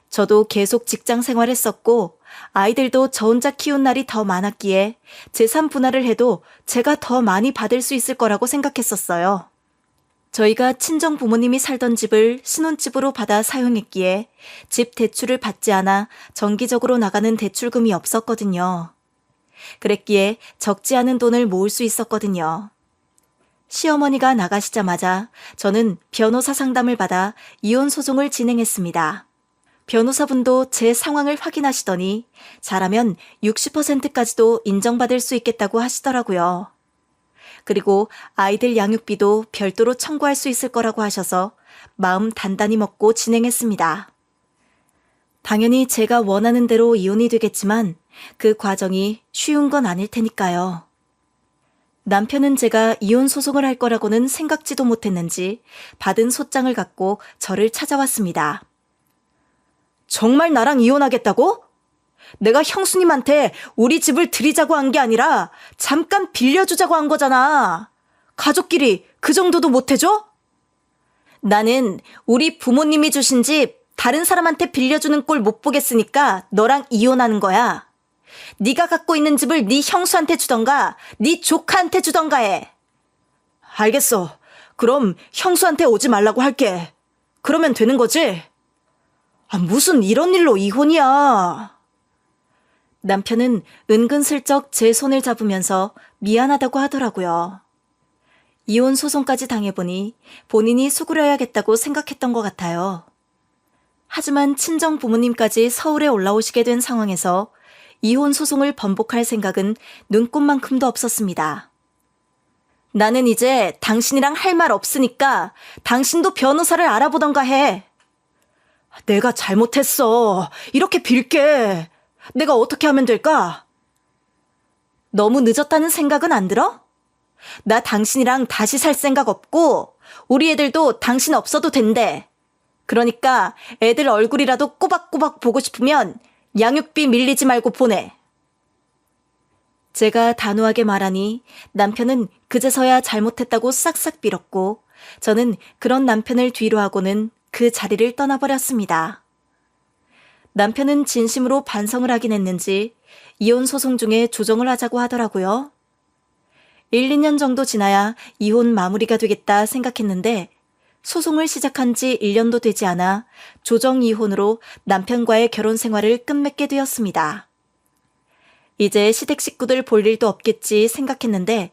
저도 계속 직장 생활했었고 아이들도 저 혼자 키운 날이 더 많았기에 재산 분할을 해도 제가 더 많이 받을 수 있을 거라고 생각했었어요. 저희가 친정 부모님이 살던 집을 신혼집으로 받아 사용했기에 집 대출을 받지 않아 정기적으로 나가는 대출금이 없었거든요. 그랬기에 적지 않은 돈을 모을 수 있었거든요. 시어머니가 나가시자마자 저는 변호사 상담을 받아 이혼 소송을 진행했습니다. 변호사분도 제 상황을 확인하시더니 잘하면 60%까지도 인정받을 수 있겠다고 하시더라고요. 그리고 아이들 양육비도 별도로 청구할 수 있을 거라고 하셔서 마음 단단히 먹고 진행했습니다. 당연히 제가 원하는 대로 이혼이 되겠지만 그 과정이 쉬운 건 아닐 테니까요. 남편은 제가 이혼 소송을 할 거라고는 생각지도 못했는지 받은 소장을 갖고 저를 찾아왔습니다. 정말 나랑 이혼하겠다고? 내가 형수님한테 우리 집을 드리자고 한 게 아니라 잠깐 빌려주자고 한 거잖아. 가족끼리 그 정도도 못 해줘? 나는 우리 부모님이 주신 집 다른 사람한테 빌려주는 꼴 못 보겠으니까 너랑 이혼하는 거야. 네가 갖고 있는 집을 네 형수한테 주던가 네 조카한테 주던가 해. 알겠어. 그럼 형수한테 오지 말라고 할게. 그러면 되는 거지? 무슨 이런 일로 이혼이야. 남편은 은근슬쩍 제 손을 잡으면서 미안하다고 하더라고요. 이혼 소송까지 당해보니 본인이 수그려야겠다고 생각했던 것 같아요. 하지만 친정 부모님까지 서울에 올라오시게 된 상황에서 이혼 소송을 번복할 생각은 눈꼽만큼도 없었습니다. 나는 이제 당신이랑 할 말 없으니까 당신도 변호사를 알아보던가 해. 내가 잘못했어. 이렇게 빌게. 내가 어떻게 하면 될까? 너무 늦었다는 생각은 안 들어? 나 당신이랑 다시 살 생각 없고 우리 애들도 당신 없어도 된대. 그러니까 애들 얼굴이라도 꼬박꼬박 보고 싶으면 양육비 밀리지 말고 보내. 제가 단호하게 말하니 남편은 그제서야 잘못했다고 싹싹 빌었고 저는 그런 남편을 뒤로 하고는 그 자리를 떠나버렸습니다. 남편은 진심으로 반성을 하긴 했는지 이혼 소송 중에 조정을 하자고 하더라고요. 1, 2년 정도 지나야 이혼 마무리가 되겠다 생각했는데 소송을 시작한 지 1년도 되지 않아 조정 이혼으로 남편과의 결혼 생활을 끝맺게 되었습니다. 이제 시댁 식구들 볼 일도 없겠지 생각했는데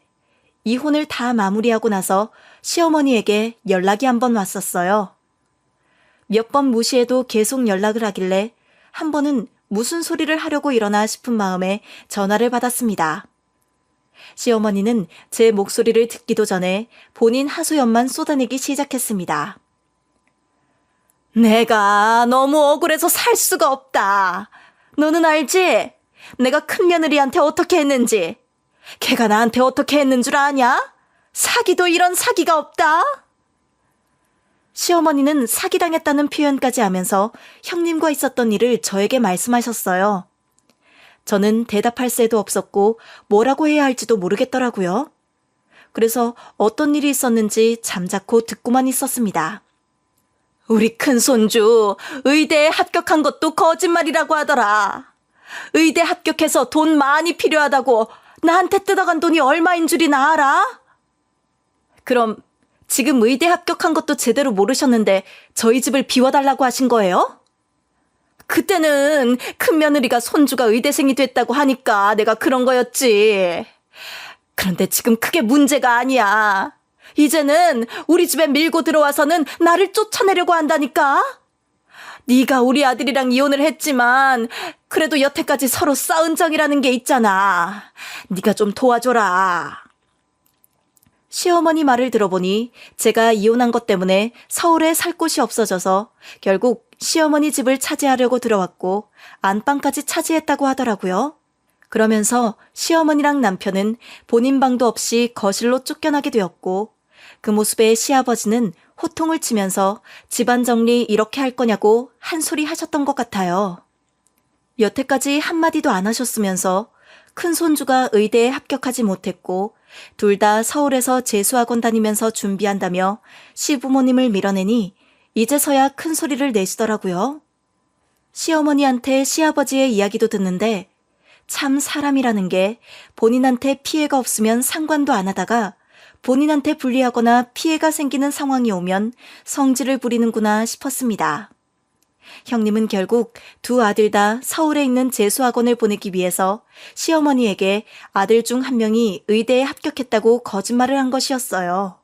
이혼을 다 마무리하고 나서 시어머니에게 연락이 한 번 왔었어요. 몇 번 무시해도 계속 연락을 하길래 한 번은 무슨 소리를 하려고 이러나 싶은 마음에 전화를 받았습니다. 시어머니는 제 목소리를 듣기도 전에 본인 하소연만 쏟아내기 시작했습니다. 내가 너무 억울해서 살 수가 없다. 너는 알지? 내가 큰며느리한테 어떻게 했는지. 걔가 나한테 어떻게 했는 줄 아냐? 사기도 이런 사기가 없다. 시어머니는 사기당했다는 표현까지 하면서 형님과 있었던 일을 저에게 말씀하셨어요. 저는 대답할 새도 없었고 뭐라고 해야 할지도 모르겠더라고요. 그래서 어떤 일이 있었는지 잠자코 듣고만 있었습니다. 우리 큰손주 의대에 합격한 것도 거짓말이라고 하더라. 의대 합격해서 돈 많이 필요하다고 나한테 뜯어간 돈이 얼마인 줄이나 알아? 그럼 지금 의대 합격한 것도 제대로 모르셨는데 저희 집을 비워달라고 하신 거예요? 그때는 큰며느리가 손주가 의대생이 됐다고 하니까 내가 그런 거였지. 그런데 지금 그게 문제가 아니야. 이제는 우리 집에 밀고 들어와서는 나를 쫓아내려고 한다니까. 네가 우리 아들이랑 이혼을 했지만 그래도 여태까지 서로 쌓은 정이라는 게 있잖아. 네가 좀 도와줘라. 시어머니 말을 들어보니 제가 이혼한 것 때문에 서울에 살 곳이 없어져서 결국 시어머니 집을 차지하려고 들어왔고 안방까지 차지했다고 하더라고요. 그러면서 시어머니랑 남편은 본인 방도 없이 거실로 쫓겨나게 되었고 그 모습에 시아버지는 호통을 치면서 집안 정리 이렇게 할 거냐고 한 소리 하셨던 것 같아요. 여태까지 한마디도 안 하셨으면서 큰 손주가 의대에 합격하지 못했고 둘 다 서울에서 재수학원 다니면서 준비한다며 시부모님을 밀어내니 이제서야 큰 소리를 내시더라고요. 시어머니한테 시아버지의 이야기도 듣는데 참 사람이라는 게 본인한테 피해가 없으면 상관도 안 하다가 본인한테 불리하거나 피해가 생기는 상황이 오면 성질을 부리는구나 싶었습니다. 형님은 결국 두 아들 다 서울에 있는 재수학원을 보내기 위해서 시어머니에게 아들 중 한 명이 의대에 합격했다고 거짓말을 한 것이었어요.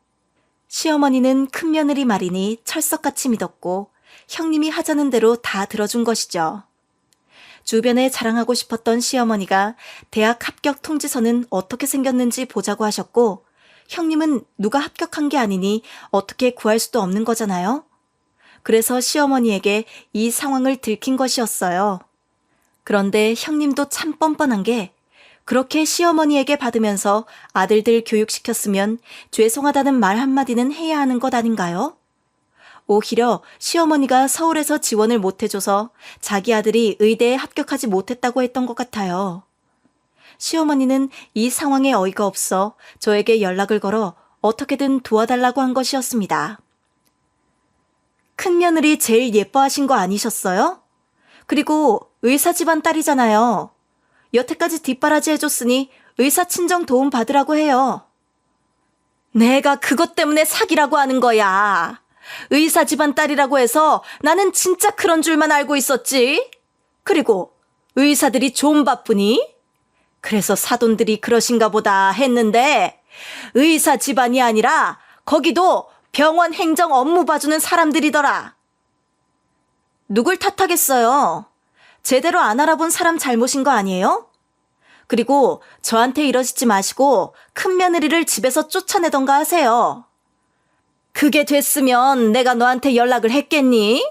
시어머니는 큰며느리 말이니 철석같이 믿었고 형님이 하자는 대로 다 들어준 것이죠. 주변에 자랑하고 싶었던 시어머니가 대학 합격 통지서는 어떻게 생겼는지 보자고 하셨고, 형님은 누가 합격한 게 아니니 어떻게 구할 수도 없는 거잖아요. 그래서 시어머니에게 이 상황을 들킨 것이었어요. 그런데 형님도 참 뻔뻔한 게 그렇게 시어머니에게 받으면서 아들들 교육시켰으면 죄송하다는 말 한마디는 해야 하는 것 아닌가요? 오히려 시어머니가 서울에서 지원을 못해줘서 자기 아들이 의대에 합격하지 못했다고 했던 것 같아요. 시어머니는 이 상황에 어이가 없어 저에게 연락을 걸어 어떻게든 도와달라고 한 것이었습니다. 큰며느리 제일 예뻐하신 거 아니셨어요? 그리고 의사 집안 딸이잖아요. 여태까지 뒷바라지 해줬으니 의사 친정 도움 받으라고 해요. 내가 그것 때문에 사기라고 하는 거야. 의사 집안 딸이라고 해서 나는 진짜 그런 줄만 알고 있었지. 그리고 의사들이 좀 바쁘니? 그래서 사돈들이 그러신가 보다 했는데 의사 집안이 아니라 거기도 병원 행정 업무 봐주는 사람들이더라. 누굴 탓하겠어요. 제대로 안 알아본 사람 잘못인 거 아니에요? 그리고 저한테 이러시지 마시고 큰며느리를 집에서 쫓아내던가 하세요. 그게 됐으면 내가 너한테 연락을 했겠니?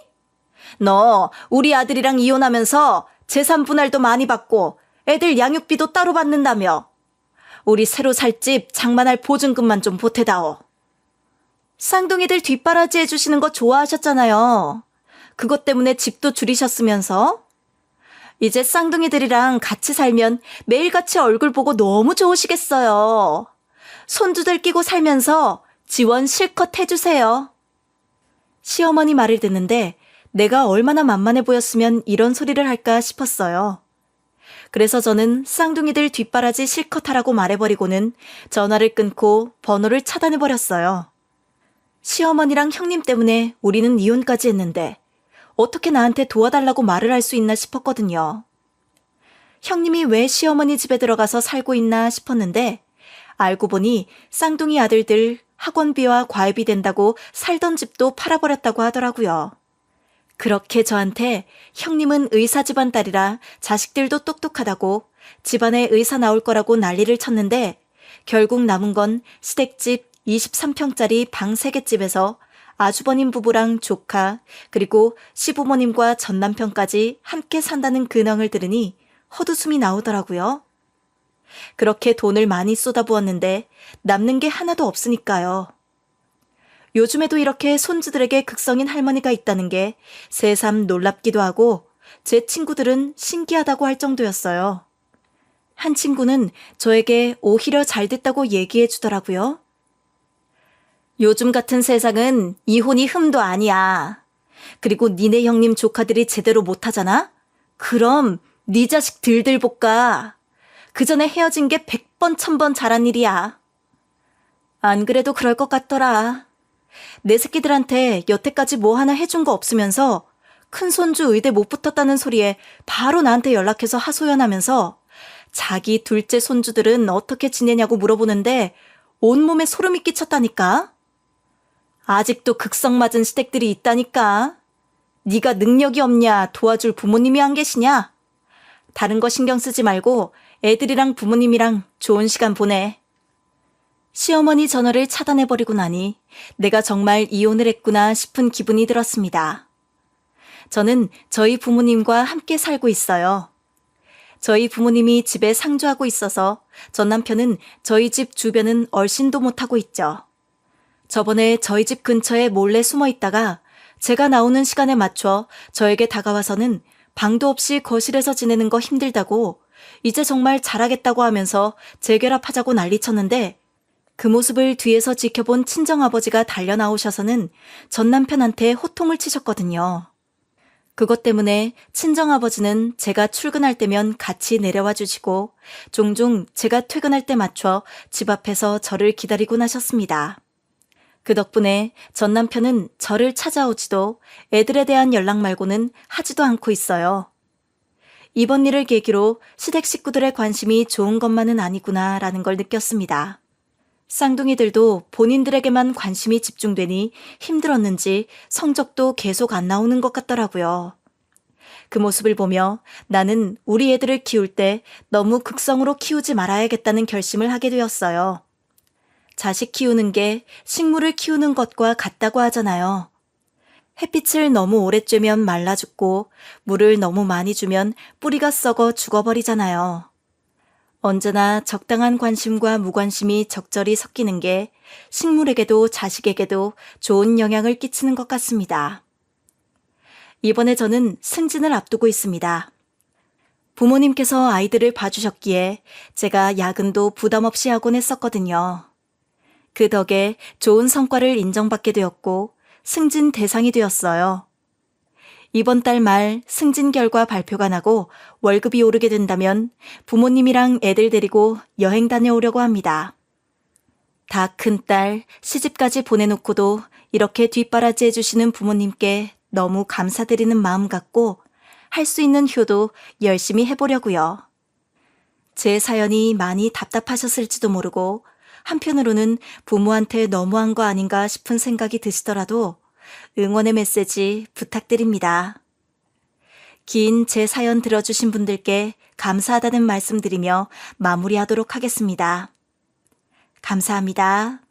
너 우리 아들이랑 이혼하면서 재산 분할도 많이 받고 애들 양육비도 따로 받는다며. 우리 새로 살 집 장만할 보증금만 좀 보태다오. 쌍둥이들 뒷바라지 해주시는 거 좋아하셨잖아요. 그것 때문에 집도 줄이셨으면서. 이제 쌍둥이들이랑 같이 살면 매일같이 얼굴 보고 너무 좋으시겠어요. 손주들 끼고 살면서 지원 실컷 해주세요. 시어머니 말을 듣는데 내가 얼마나 만만해 보였으면 이런 소리를 할까 싶었어요. 그래서 저는 쌍둥이들 뒷바라지 실컷 하라고 말해버리고는 전화를 끊고 번호를 차단해버렸어요. 시어머니랑 형님 때문에 우리는 이혼까지 했는데 어떻게 나한테 도와달라고 말을 할 수 있나 싶었거든요. 형님이 왜 시어머니 집에 들어가서 살고 있나 싶었는데 알고 보니 쌍둥이 아들들 학원비와 과외비 된다고 살던 집도 팔아버렸다고 하더라고요. 그렇게 저한테 형님은 의사 집안 딸이라 자식들도 똑똑하다고 집안에 의사 나올 거라고 난리를 쳤는데 결국 남은 건 시댁집 23평짜리 방 3개 집에서 아주버님 부부랑 조카 그리고 시부모님과 전남편까지 함께 산다는 근황을 들으니 헛웃음이 나오더라고요. 그렇게 돈을 많이 쏟아부었는데 남는 게 하나도 없으니까요. 요즘에도 이렇게 손주들에게 극성인 할머니가 있다는 게 새삼 놀랍기도 하고 제 친구들은 신기하다고 할 정도였어요. 한 친구는 저에게 오히려 잘 됐다고 얘기해 주더라고요. 요즘 같은 세상은 이혼이 흠도 아니야. 그리고 니네 형님 조카들이 제대로 못하잖아? 그럼 네 자식 들들 볶아. 그 전에 헤어진 게 100번 1000번 잘한 일이야. 안 그래도 그럴 것 같더라. 내 새끼들한테 여태까지 뭐 하나 해준 거 없으면서 큰손주 의대 못 붙었다는 소리에 바로 나한테 연락해서 하소연하면서 자기 둘째 손주들은 어떻게 지내냐고 물어보는데 온몸에 소름이 끼쳤다니까. 아직도 극성 맞은 시댁들이 있다니까. 네가 능력이 없냐 도와줄 부모님이 안 계시냐. 다른 거 신경 쓰지 말고 애들이랑 부모님이랑 좋은 시간 보내. 시어머니 전화를 차단해버리고 나니 내가 정말 이혼을 했구나 싶은 기분이 들었습니다. 저는 저희 부모님과 함께 살고 있어요. 저희 부모님이 집에 상주하고 있어서 전 남편은 저희 집 주변은 얼씬도 못하고 있죠. 저번에 저희 집 근처에 몰래 숨어 있다가 제가 나오는 시간에 맞춰 저에게 다가와서는 방도 없이 거실에서 지내는 거 힘들다고 이제 정말 잘하겠다고 하면서 재결합하자고 난리쳤는데 그 모습을 뒤에서 지켜본 친정아버지가 달려나오셔서는 전 남편한테 호통을 치셨거든요. 그것 때문에 친정아버지는 제가 출근할 때면 같이 내려와 주시고 종종 제가 퇴근할 때 맞춰 집 앞에서 저를 기다리곤 하셨습니다. 그 덕분에 전 남편은 저를 찾아오지도 애들에 대한 연락 말고는 하지도 않고 있어요. 이번 일을 계기로 시댁 식구들의 관심이 좋은 것만은 아니구나라는 걸 느꼈습니다. 쌍둥이들도 본인들에게만 관심이 집중되니 힘들었는지 성적도 계속 안 나오는 것 같더라고요. 그 모습을 보며 나는 우리 애들을 키울 때 너무 극성으로 키우지 말아야겠다는 결심을 하게 되었어요. 자식 키우는 게 식물을 키우는 것과 같다고 하잖아요. 햇빛을 너무 오래 쬐면 말라 죽고 물을 너무 많이 주면 뿌리가 썩어 죽어버리잖아요. 언제나 적당한 관심과 무관심이 적절히 섞이는 게 식물에게도 자식에게도 좋은 영향을 끼치는 것 같습니다. 이번에 저는 승진을 앞두고 있습니다. 부모님께서 아이들을 봐주셨기에 제가 야근도 부담 없이 하곤 했었거든요. 그 덕에 좋은 성과를 인정받게 되었고 승진 대상이 되었어요. 이번 달 말 승진 결과 발표가 나고 월급이 오르게 된다면 부모님이랑 애들 데리고 여행 다녀오려고 합니다. 다 큰 딸 시집까지 보내놓고도 이렇게 뒷바라지 해주시는 부모님께 너무 감사드리는 마음 갖고 할 수 있는 효도 열심히 해보려고요. 제 사연이 많이 답답하셨을지도 모르고 한편으로는 부모한테 너무한 거 아닌가 싶은 생각이 드시더라도 응원의 메시지 부탁드립니다. 긴 제 사연 들어주신 분들께 감사하다는 말씀 드리며 마무리하도록 하겠습니다. 감사합니다.